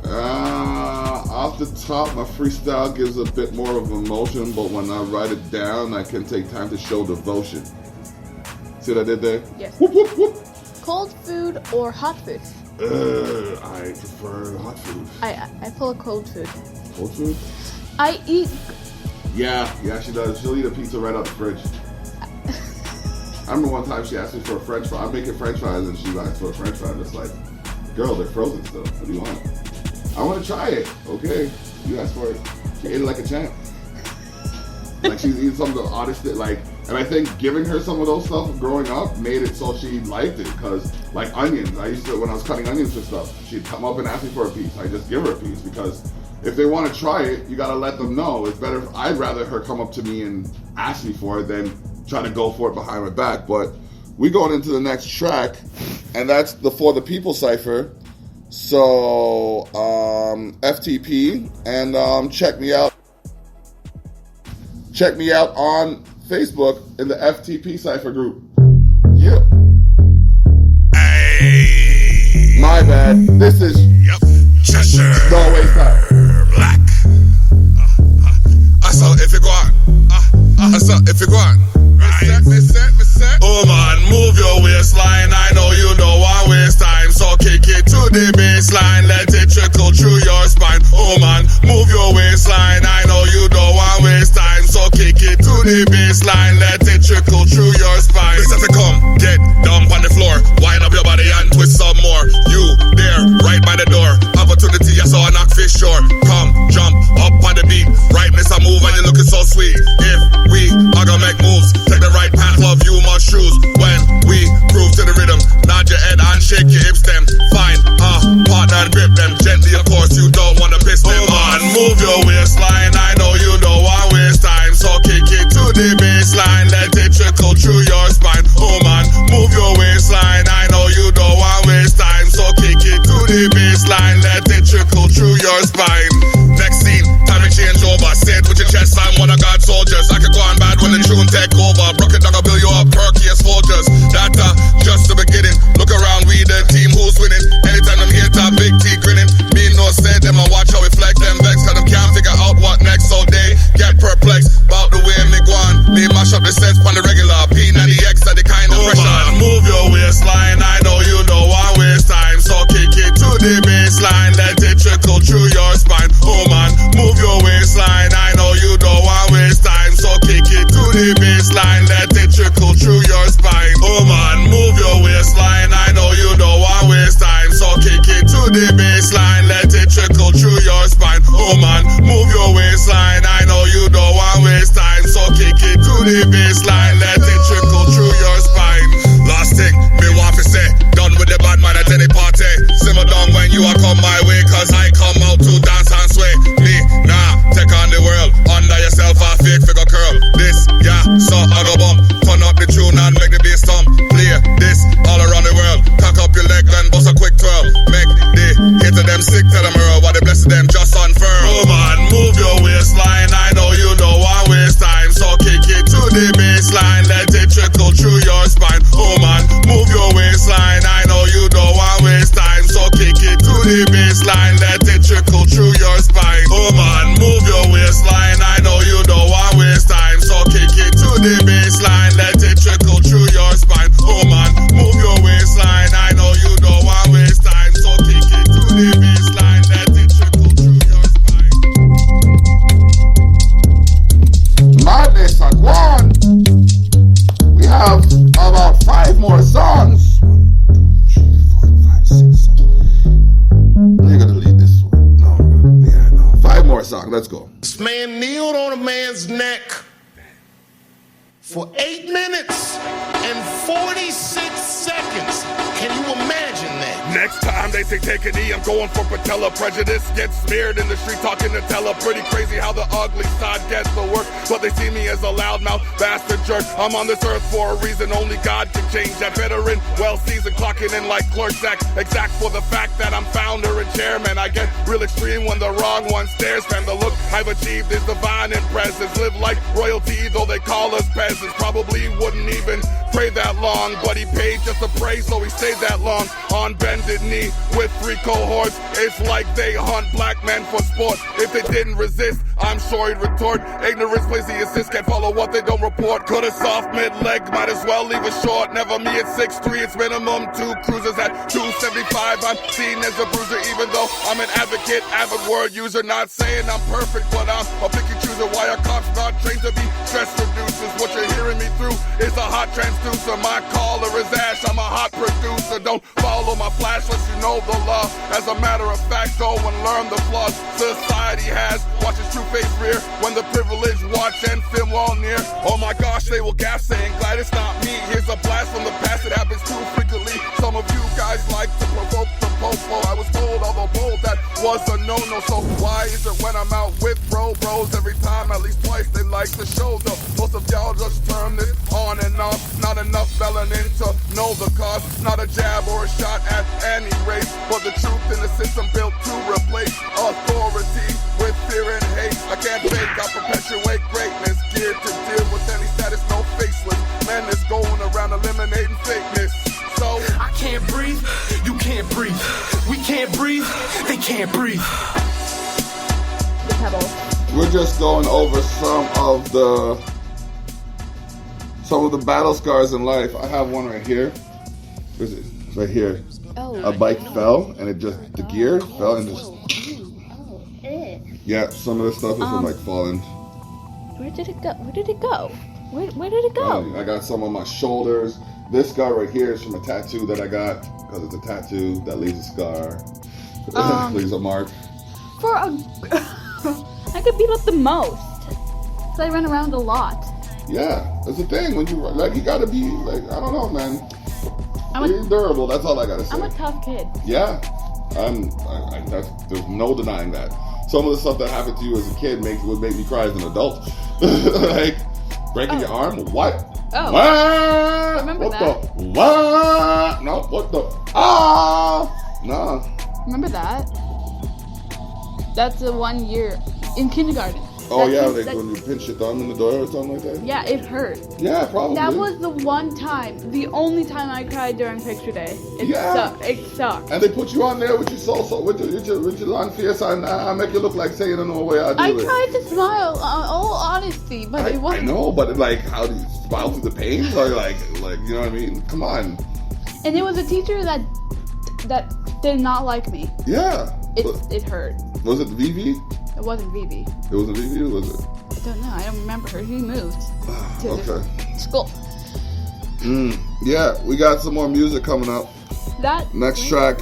Off the top, my freestyle gives a bit more of emotion, but when I write it down, I can take time to show devotion. See what I did there? Yes. Whoop, whoop, whoop. Cold food or hot food? I prefer hot food. I pull a cold food. Cold food? I eat. Yeah, she does. She'll eat a pizza right out the fridge. I remember one time she asked me for a french fry. I'm making french fries and she asked for a french fry. I'm just like, girl, they're frozen still. What do you want? I want to try it. Okay, you asked for it. She ate it like a champ. Like she's eating some of the oddest, like, and I think giving her some of those stuff growing up made it so she liked it. Cause like onions, I used to, when I was cutting onions and stuff, she'd come up and ask me for a piece. I just give her a piece because if they want to try it, you gotta let them know. It's better. I'd rather her come up to me and ask me for it than try to go for it behind my back. But we going into the next track, and that's the For the People cipher. So FTP, and check me out. Check me out on Facebook in the FTP cipher group. Yep. Hey. My bad. This is Cheshire. No way style. Black. So if you go on. So if you go on. Right. Me set. Oh man, move your waistline. I know you don't want waste time. So kick it to the baseline. Let it trickle through your spine. Oh man, move your waistline. I know you don't want waste time. So kick it to the baseline. Let it trickle through your spine. Listen to come, get down on the floor. Wind up your body and twist some more. You there, right by the door. Opportunity, I saw a knock fish shore. Come, jump up on the beat. Rightness, I move and you're looking so sweet. If we are gonna make moves, take the right path, love you must choose. When we groove to the rhythm, nod your head and shake your hips them. Find a partner and grip them gently, of course you don't wanna piss them. Oh man, move your waistline. I know you don't want waste time. So kick it to the baseline. Let it trickle through your spine. Oh man, move your waistline. I know you don't want waste time. So kick it to the baseline. Let it trickle through your spine. Next scene, time to change over. Say it with your chest, I'm one of God's soldiers. I could go on bad when the tune take over. Broke it down, I'll build you up, perky as soldiers. That just the beginning. Look around, we the team who's winning. Anytime I'm here, top big T grinning. Me no said them, I watch how we flex them vex. Cause them can't figure out what next. So they get perplexed about the way me go on. Me mash up the sets on the regular. P90X are the kind of pressure. Man, move your waistline. I know you don't want waste time. So kick it to the baseline. Let it trickle through your spine. Oh man, move your waistline. I know you don't want waste time. So kick it to the baseline. Let it trickle through your spine. Oh man, move your waistline. I know you don't want waste time. So kick it to the baseline. Let it trickle through your spine. Oh man, move your waistline. I know you don't want waste time. So kick it to the baseline. Let it trickle through your spine. Last thing, me want to say, done with the bad man at any party. Simmer down when you are come my way, cause I come out to dance and sway. Me, nah, take on the world. Under yourself a fake figure curl. This, yeah, so I go bump. Turn up the tune and make the bass thump. Play this all around the world. Cock up your leg and bust a quick twirl. Make the hit for 8 minutes and 46 seconds. Can you imagine that? Next time they say take a knee, I'm going for patella. Prejudice gets smeared in the street talking to Tella. Pretty crazy how the ugly side gets the work, but they see me as a loudmouth bastard jerk. I'm on this earth for a reason, only God can change that. Veteran, well seasoned, clocking in like clerks act. Exact for the fact that I'm founder and chairman. I get real extreme when the wrong one stares. Fam, the look I've achieved is divine in presence. Live like royalty, though they call us peasants. Probably wouldn't even pray that long, but he paid just to pray, so he stayed that long. On bended knee with 3 cohorts, it's like they hunt black men for sport. If they didn't resist, I'm sure he'd retort. Ignorance plays the assist, can't follow what they don't report. Cut a soft mid-leg, might as well leave it short. Never me at 6'3", it's minimum 2 cruisers at 275. I'm seen as a bruiser, even though I'm an advocate, avid word user. Not saying I'm perfect, but I'm a picky chooser. Why are cops not trained to be stress reducers? What you're hearing me through is a hot transducer. My caller is Ash, I'm a hot producer. Don't follow my flash unless you know the law. As a matter of fact, go and learn the flaws society has. Watch its true face rear when the privileged watch and film while near. Oh my gosh, they will gasp saying glad it's not me. Here's a blast from the past, it happens too frequently. Some of you guys like to provoke the popo. I was told, although bold, that was a no-no. So why is it when I'm out with bros every time, at least twice, they like to show though? Most of y'all just turn this on and off. Not enough melanin to know the cost. Not a jab or a shot at any race, but the truth in the system built to replace authority with fear and hate. I can't fake, I perpetuate greatness, geared to deal with any status, no faceless menace going around eliminating fakeness. So I can't breathe, you can't breathe. We can't breathe, they can't breathe. The pebble. We're just going over some of the battle scars in life. I have one right here. Where's it? It's right here. Oh. A bike fell and the gear fell and just. Yeah, some of the stuff is from like falling. Where did it go? Where did it go? Where did it go? I got some on my shoulders. This scar right here is from a tattoo that I got because it's a tattoo that leaves a scar. Leaves a mark. I get beat up the most. Because I run around a lot. Yeah, that's the thing. When you gotta be like, I don't know, man. Be durable. That's all I gotta say. I'm a tough kid. Yeah, there's no denying that. Some of the stuff that happened to you as a kid would make me cry as an adult. Like breaking your arm. What? Oh. What? Remember what that? The? What? No. What the? Ah. No. Remember that? That's the 1 year in kindergarten. Oh yeah, when you pinch your thumb in the door or something like that? Yeah, it hurt. Yeah, probably. That was the one time, the only time I cried during picture day. It sucked. And they put you on there with your with your long face and I make you look like saying, I don't know what I do. I tried to smile, all honesty, but it wasn't. I know, but like, how do you smile through the pain? Or like, you know what I mean? Come on. And it was a teacher that did not like me. Yeah. It hurt. Was it VV? It wasn't VV. It wasn't VV, or was it? I don't know. I don't remember her. She moved to okay. School. Yeah, we got some more music coming up. That next track,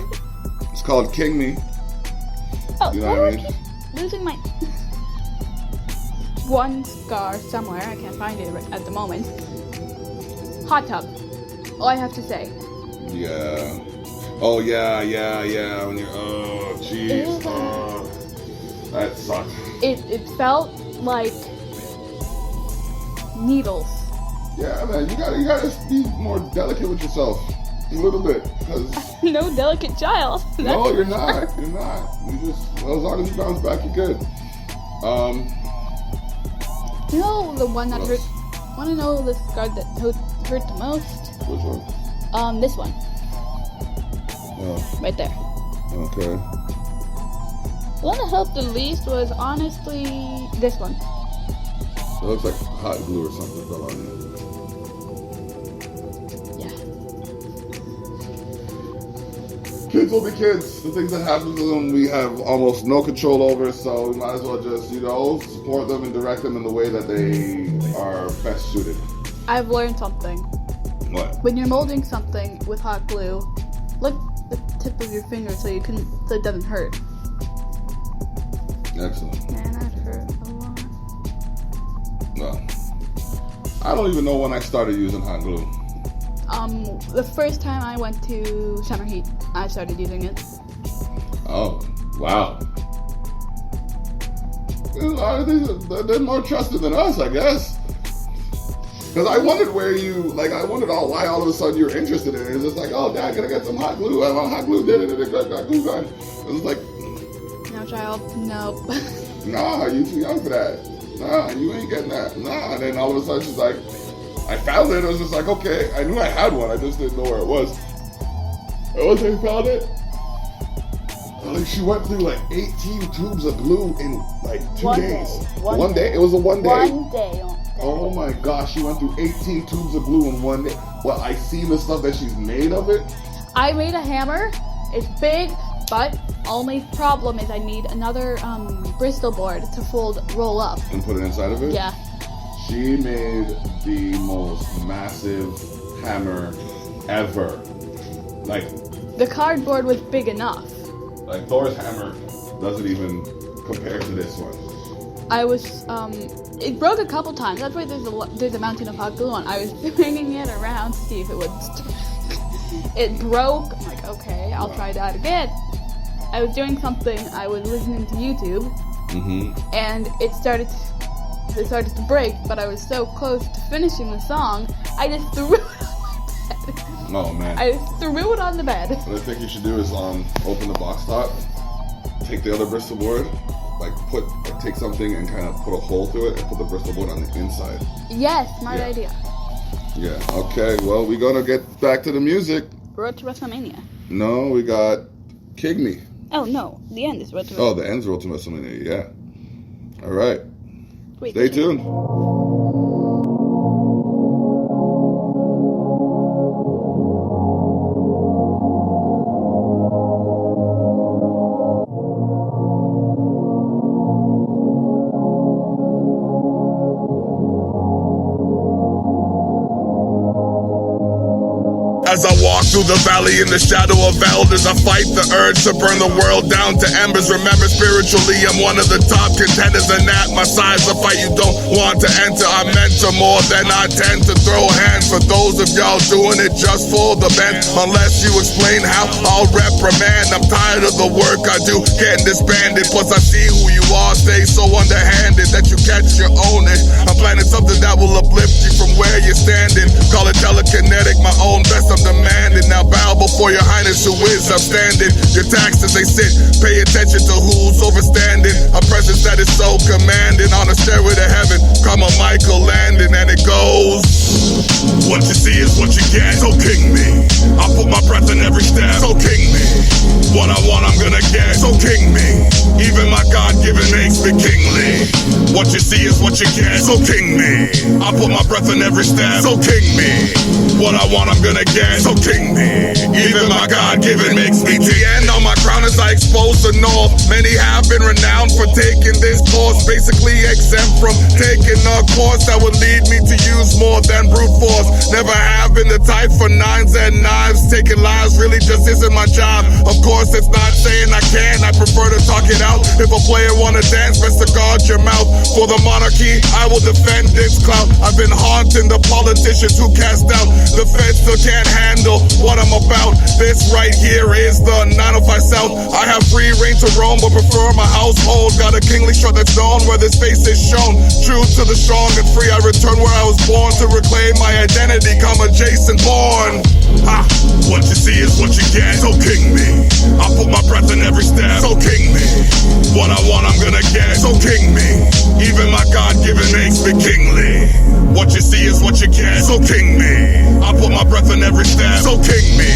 it's called King Me. Oh, you know what I mean? Losing my one scar somewhere. I can't find it at the moment. Hot tub. All I have to say. Yeah. Oh yeah. When you're jeez. That sucked. It felt like needles. Yeah, man, you gotta be more delicate with yourself. A little bit. Cause no delicate child. No, you're not. You're not. You just, as long as you bounce back, you're good. You know the one that hurt? Wanna know the scar that hurt the most? Which one? This one. Oh. Right there. Okay. The one that helped the least was honestly this one. It looks like hot glue or something fell on you. Yeah. Kids will be kids. The things that happen to them, we have almost no control over, so we might as well just, support them and direct them in the way that they are best suited. I've learned something. What? When you're molding something with hot glue, lick the tip of your finger so it doesn't hurt. Excellent. Man, that hurt a lot. No. I don't even know when I started using hot glue. The first time I went to Summer Heat, I started using it. Oh, wow. They're more trusted than us, I guess. Because I wondered why all of a sudden you're interested in it. It's just like, oh, Dad, gonna get some hot glue. I want hot glue. Hot glue gun. It was like, No, child, no. nah, you too young for that. Nah, you ain't getting that. Nah, and then all of a sudden she's like, I found it. I was just like, okay. I knew I had one. I just didn't know where it was. And once I found it, she went through like 18 tubes of glue in like 2 days. One day? It was a 1 day? 1 day. Oh my gosh, she went through 18 tubes of glue in 1 day. Well, I seen the stuff that she's made of it. I made a hammer. It's big, but only problem is I need another Bristol board to roll up. And put it inside of it? Yeah. She made the most massive hammer ever. Like, the cardboard was big enough. Like Thor's hammer doesn't even compare to this one. I was, it broke a couple times. That's why there's a mountain of hot glue on. I was swinging it around to see if it would It broke. I'm like, okay, I'll try that again. I was doing something. I was listening to YouTube, and it started to break. But I was so close to finishing the song, I just threw it on my bed. Oh man! I just threw it on the bed. What I think you should do is open the box top, take the other Bristol board, take something and kind of put a hole through it and put the Bristol board on the inside. Yes, smart idea. Yeah. Okay. Well, we're gonna get back to the music. Road to WrestleMania. No, we got Kick Me. Oh no, the end is Road to WrestleMania. Oh, the end's Road to WrestleMania. Yeah. All right. Wait, stay tuned. As I walk through the valley in the shadow of elders, I fight the urge to burn the world down to embers. Remember, spiritually, I'm one of the top contenders, and at my side's a fight you don't want to enter. I mentor more than I tend to throw hands. For those of y'all doing it just for the band, unless you explain how, I'll reprimand. I'm tired of the work I do, getting disbanded. Plus, I see who you are, stay so underhanded that you catch your own ish. I'm planning something that will uplift you from where you're standing. Call it telekinetic, my own best I'm demanding. Now bow before your highness who is upstanding. Your taxes they sit, pay attention to who's overstanding. A presence that is so commanding. On a stairway to heaven, come a Michael landing. And it goes, what you see is what you get. So king me, I put my breath in every step. So king me, what I want I'm gonna get. So king me, even my God-given makes me kingly. What you see is what you get. So king me, I put my breath in every step. So king me, what I want I'm gonna get. So king me, even my God-given makes me the end on my crown as I expose the north. Many have been renowned for taking this course, basically exempt from taking a course that would lead me to use more than brute force. Never have been the type for nines and knives. Taking lives really just isn't my job. Of course it's not saying I can, I prefer to talk it out. If a player wanna dance, best to guard your mouth. For the monarchy, I will defend its clout. I've been haunting the politicians who cast out. The feds still can't handle what I'm about. This right here is the 905 South. I have free reign to roam, but prefer my household. Got a kingly strut that's known where this face is shown. True to the strong and free, I return where I was born to reclaim my identity. Come a Jason Bourne. Ha! What you see is what you get. So king me, I put my breath in every step. So king me, what I want I'm gonna get. So king me, even my God-given makes me kingly. What you see is what you get. So king me, I put my breath in every step. So king me,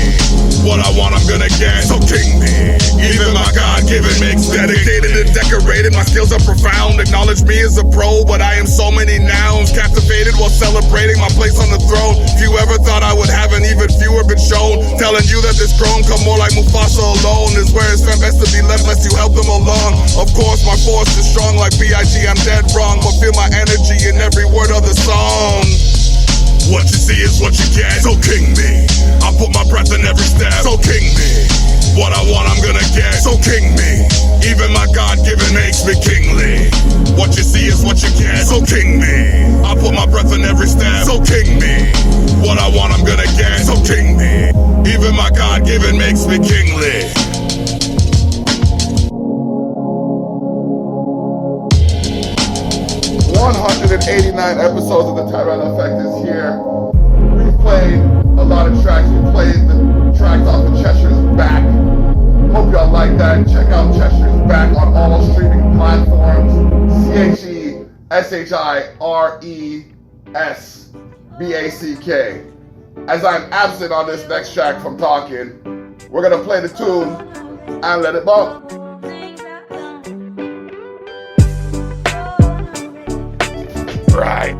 what I want I'm gonna get. So king me, even my God-given makes me dedicated and decorated. My skills are profound. Acknowledge me as a pro, but I am so many nouns. Captivated while celebrating my place on the throne. If you ever thought I would have an even fewer been shown, telling you that this throne come more like Mufasa alone is where it's best to be left lest you help them along. Of course my force is strong like B.I.G. I'm dead wrong, but feel my energy in every word of the song. What you see is what you get. So king me, I put my breath in every step. So king me, what I want I'm gonna get. So king me, even my God-given makes me kingly. What you see is what you get. So king me, I put my breath in every step. living makes me kingly. 189 episodes of the Tyrell Effect is here. We've played a lot of tracks. We played the tracks off of Cheshire's Back. Hope y'all like that. Check out Cheshire's Back on all streaming platforms. CHESHIRESBACK. As I'm absent on this next track from talking, we're gonna play the tune and let it bump. Right.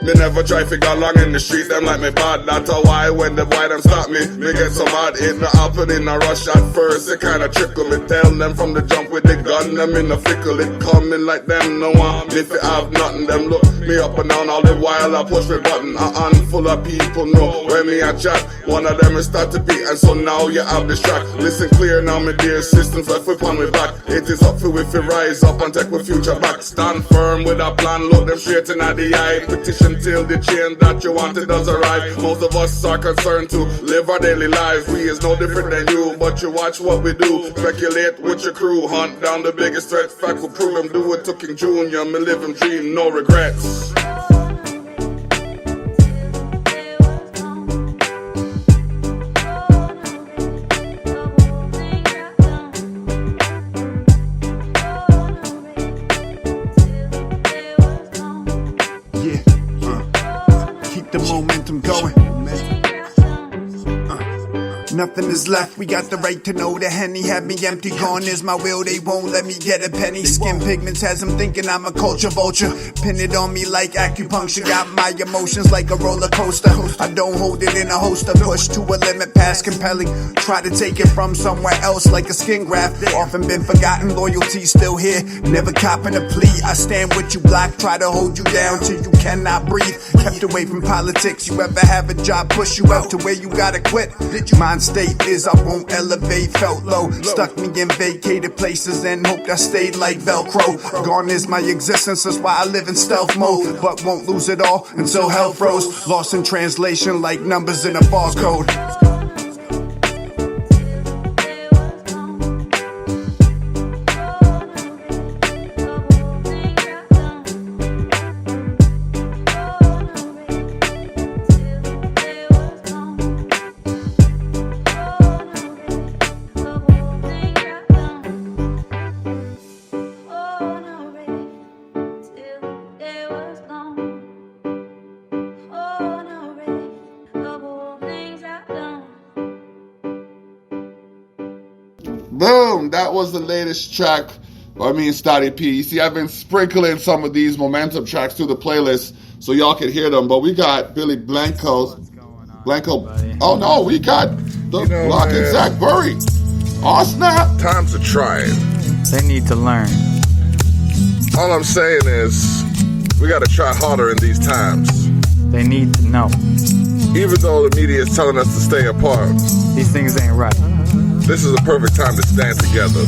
Me never try to go along in the street, them like me bad. That's why when the boy them stop me get so mad. It not happen in a rush at first, it kinda trickle me. Tell them from the jump with the gun, them in the fickle. It coming like them no one. If you have nothing, them look me up and down all the while I push my button. A handful of people know when me a chat. One of them is start to beat, and so now you have this track. Listen clear now, my dear systems left whip on me back. It is up for if you rise up and take with future back. Stand firm with a plan, look them straight in the eye. Petition till the change that you wanted does arrive. Most of us are concerned to live our daily lives. We is no different than you, but you watch what we do. Speculate with your crew, hunt down the biggest threat. Fact will prove them, do it to King Junior. Me live him dream, no regrets. The momentum going. Nothing is left, we got the right to know. The Henny had me empty, gone is my will. They won't let me get a penny. Skin pigments has them thinking I'm a culture vulture. Pin it on me like acupuncture. Got my emotions like a roller coaster. I don't hold it in a holster. Push to a limit past compelling. Try to take it from somewhere else like a skin graft. Often been forgotten, loyalty still here. Never copping a plea. I stand with you, black. Try to hold you down till you cannot breathe. Kept away from politics. You ever have a job push you out to where you gotta quit? Mind state is I won't elevate, felt low. Stuck me in vacated places and hoped I stayed like Velcro. Gone is my existence, that's why I live in stealth mode. But won't lose it all until hell froze. Lost in translation like numbers in a barcode. Boom! That was the latest track. I mean, Stotty P. You see, I've been sprinkling some of these momentum tracks through the playlist so y'all can hear them. But we got Billy Blanco. Oh no, we got the Block and Zach Burry. Oh snap! Time to try it. They need to learn. All I'm saying is, we gotta try harder in these times. They need to know. Even though the media is telling us to stay apart, these things ain't right. This is a perfect time to stand together.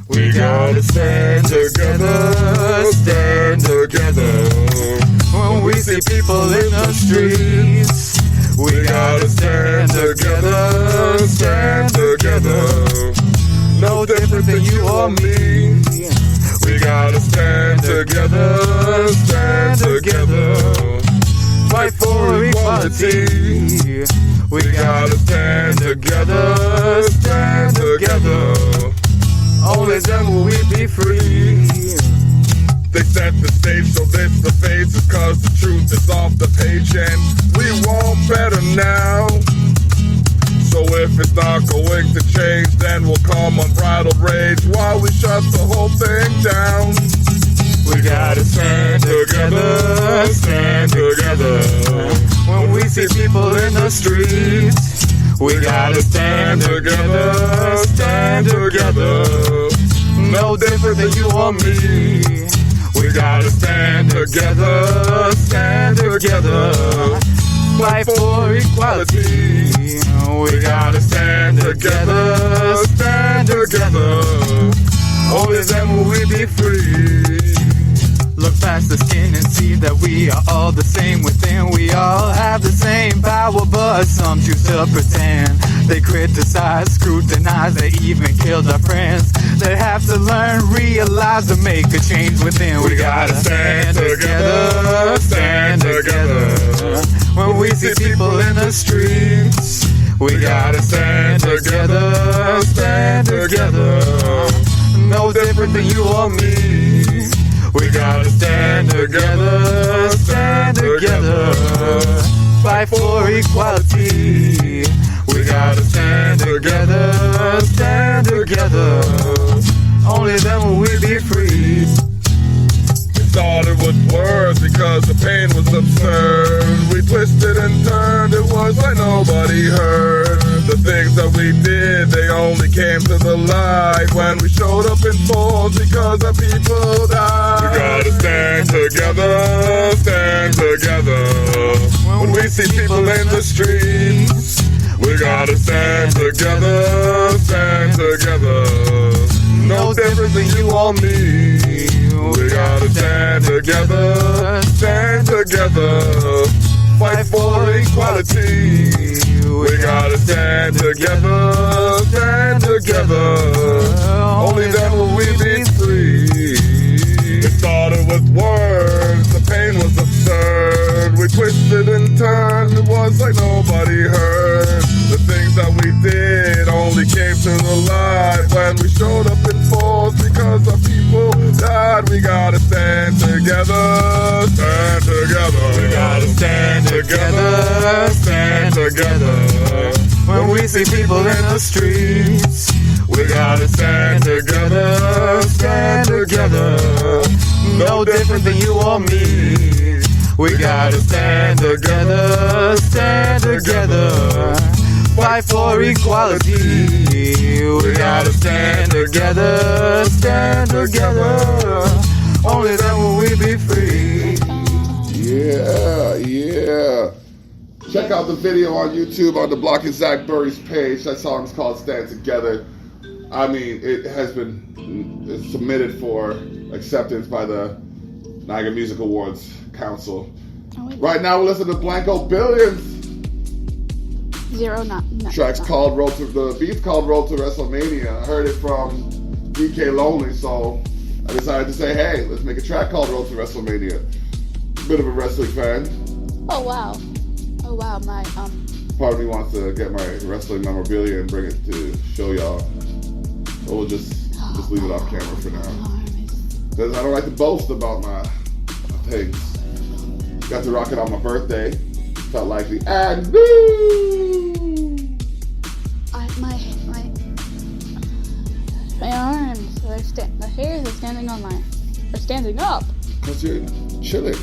We gotta stand together, stand together. When we see people in the streets, we gotta stand together, stand together. No different than you or me. We gotta stand together, stand together. Fight for equality. We gotta stand together, stand together. Only then will we be free. They set the stage so this the face is cause the truth is off the page and we want better now. So if it's not going to change, then we'll come unbridled rage while we shut the whole thing down. We gotta stand together, stand together. When we see people in the streets, we gotta stand together, stand together. No different than you or me. We gotta stand together, stand together. fight for equality. We gotta stand together, stand together. Only then will we be free. Look past the skin and see that we are all the same within. We all have the same power, but some choose to pretend. They criticize, scrutinize, they even killed our friends. They have to learn, realize, to make a change within. We gotta stand together, stand together. When we see people in the streets, we gotta stand together, stand together. No different than you or me. We gotta stand together, stand together. Fight for equality. We gotta stand together, stand together. Only then will we be free. It started with words because the pain was absurd. We twisted and turned, it was like nobody heard. The things that we did, they only came to the light when we showed up in force because the people died. We gotta stand together, stand together. When we see people in the streets, we gotta stand together, stand together. No different than you or me. We gotta stand together, stand together. Fight for equality. We gotta stand together, stand together. Only then will we be free. It started with words, the pain was absurd. We twisted and turned, it was like nobody heard. The things that we did only came to the light when we showed up in force because our people died. We gotta stand together, stand together. We gotta stand together, stand together. When we see people in the streets, we gotta stand together, stand together. No different than you or me. We gotta stand together, stand together. Fight for equality. We gotta stand together, stand together. Only then will we be free. Yeah. Check out the video on YouTube on the Blocking Zach Burry's page. That song is called Stand Together. I mean, it has been submitted for acceptance by the Niagara Music Awards Council. Right now we're listening to Blanco Billions. Track's called Road to the beat's called Road to WrestleMania. I heard it from DK Lonely, so I decided to say, hey, let's make a track called Road to WrestleMania. Bit of a wrestling fan. Oh wow, my Part of me wants to get my wrestling memorabilia and bring it to show y'all. But we'll just leave it off camera for now. Because I don't like to boast about my things. Got to rock it on my birthday. Felt like the and my arms, the hairs are standing on are standing up. Because you're chilling.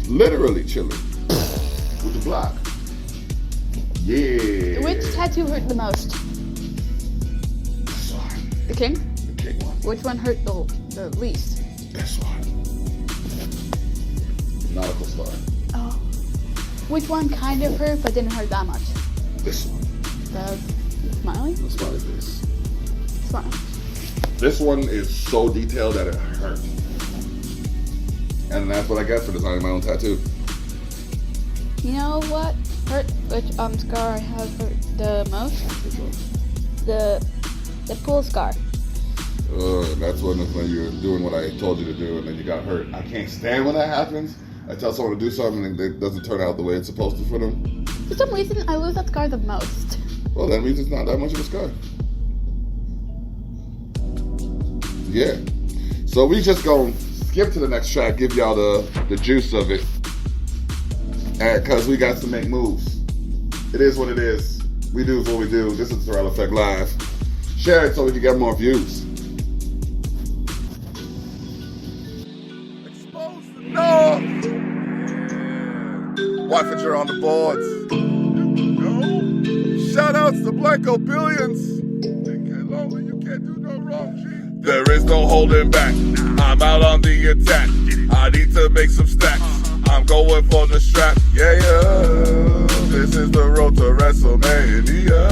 Literally chilling. With the block. Yeah. Which tattoo hurt the most? This one. The king? The king one. Which one hurt the least? This one. Nautical star. Oh. Which one kind of hurt but didn't hurt that much? This one. The smiley? The smiley face. Smiley. This one is so detailed that it hurt. And that's what I get for designing my own tattoo. You know what hurt? Which scar I have hurt the most? Which one? The pool scar. That's when you're doing what I told you to do and then you got hurt. I can't stand when that happens. I tell someone to do something and it doesn't turn out the way it's supposed to for them. For some reason, I lose that scar the most. Well, that means it's not that much of a scar. Yeah. So we just gonna skip to the next track, give y'all the juice of it. Because we got to make moves. It is what it is. We do what we do. This is Tyrell Effect Live. Share it so we can get more views. Expose the dog. Wifenger on the boards. Shout outs to Blanco Billions. You can't do no wrong, G. There is no holding back. I'm out on the attack. I need to make some stacks. I'm going for the strap, yeah, yeah. This is the road to WrestleMania.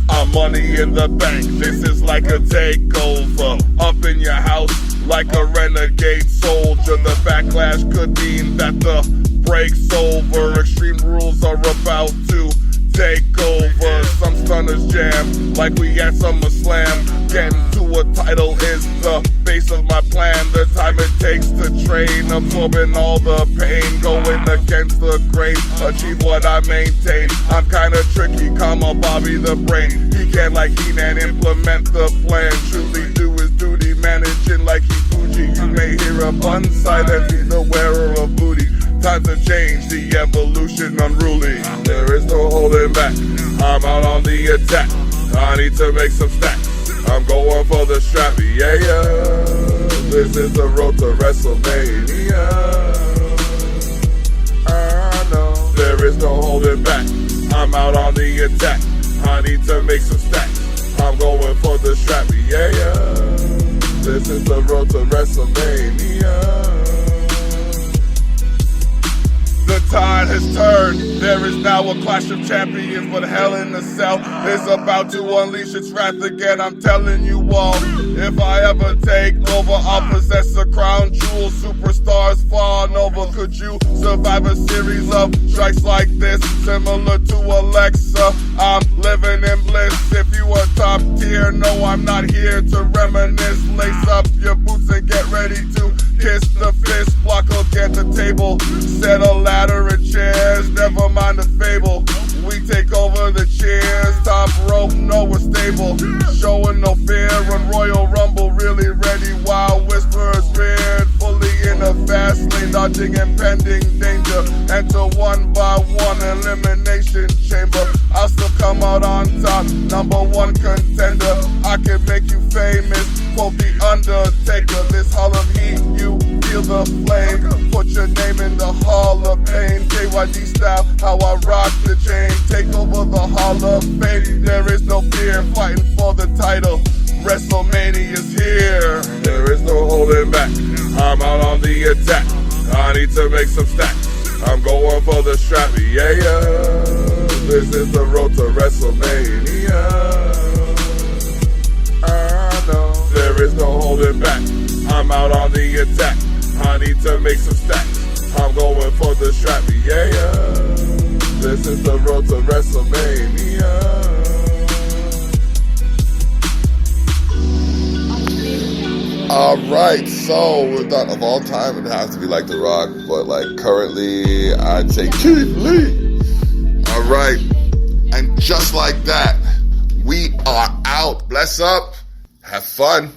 I'm money in the bank, this is like a takeover. Up in your house like a renegade soldier. The backlash could mean that the break's over. Extreme rules are about to take over. Some stunners jam like we at SummerSlam. Getting to a title is the base of my plan. The time it takes to train, absorbing all the pain, going against the grain, achieve what I maintain. I'm kinda tricky, comma Bobby the Brain. He can like He-Man implement the plan. Truly do his duty, managing like he Fuji. You may hear a bun silent, be the wearer of booty. Time to change, the evolution unruly. There is no holding back, I'm out on the attack. I need to make some stacks, I'm going for the strap, yeah, yeah. This is the road to WrestleMania. I know there is no holding back, I'm out on the attack. I need to make some stacks, I'm going for the strap, yeah, yeah. This is the road to WrestleMania. The tide has turned, there is now a clash of champions, but Hell in a Cell is about to unleash its wrath again. I'm telling you all, if I ever take over, I'll possess a crown jewel. Superstars falling over, could you survive a series of strikes like this? Similar to Alexa, I'm living in bliss. If you are top tier, no, I'm not here to reminisce. Lace up your boots and get ready to kiss the fist. Block will get the table, set a ladder and chairs, never mind the fable. We take over the chairs, top rope, no, we're stable. Showing no fear on Royal Rumble, really ready. Wild whispers reared, fully in a fast lane, dodging impending danger. Enter one by one, elimination chamber. I'll still come out on top, number one contender. I can make you famous, quote the Undertaker. This Hall of Heat, you feel the flame. Put your name in the Hall of Pain. JYD style, how I rock the chain. Take over the Hall of Fame. There is no fear, fighting for the title. WrestleMania is here. There is no holding back, I'm out on the attack. I need to make some stacks, I'm going for the strap, yeah, yeah. This is the road to WrestleMania. I know there is no holding back, I'm out on the attack. I need to make some stacks, I'm going for the strap, yeah, yeah. This is the road to WrestleMania. Alright, so we're done. Of all time, it has to be like The Rock, but like currently, I'd say Keith Lee. Alright, and just like that, we are out. Bless up, have fun.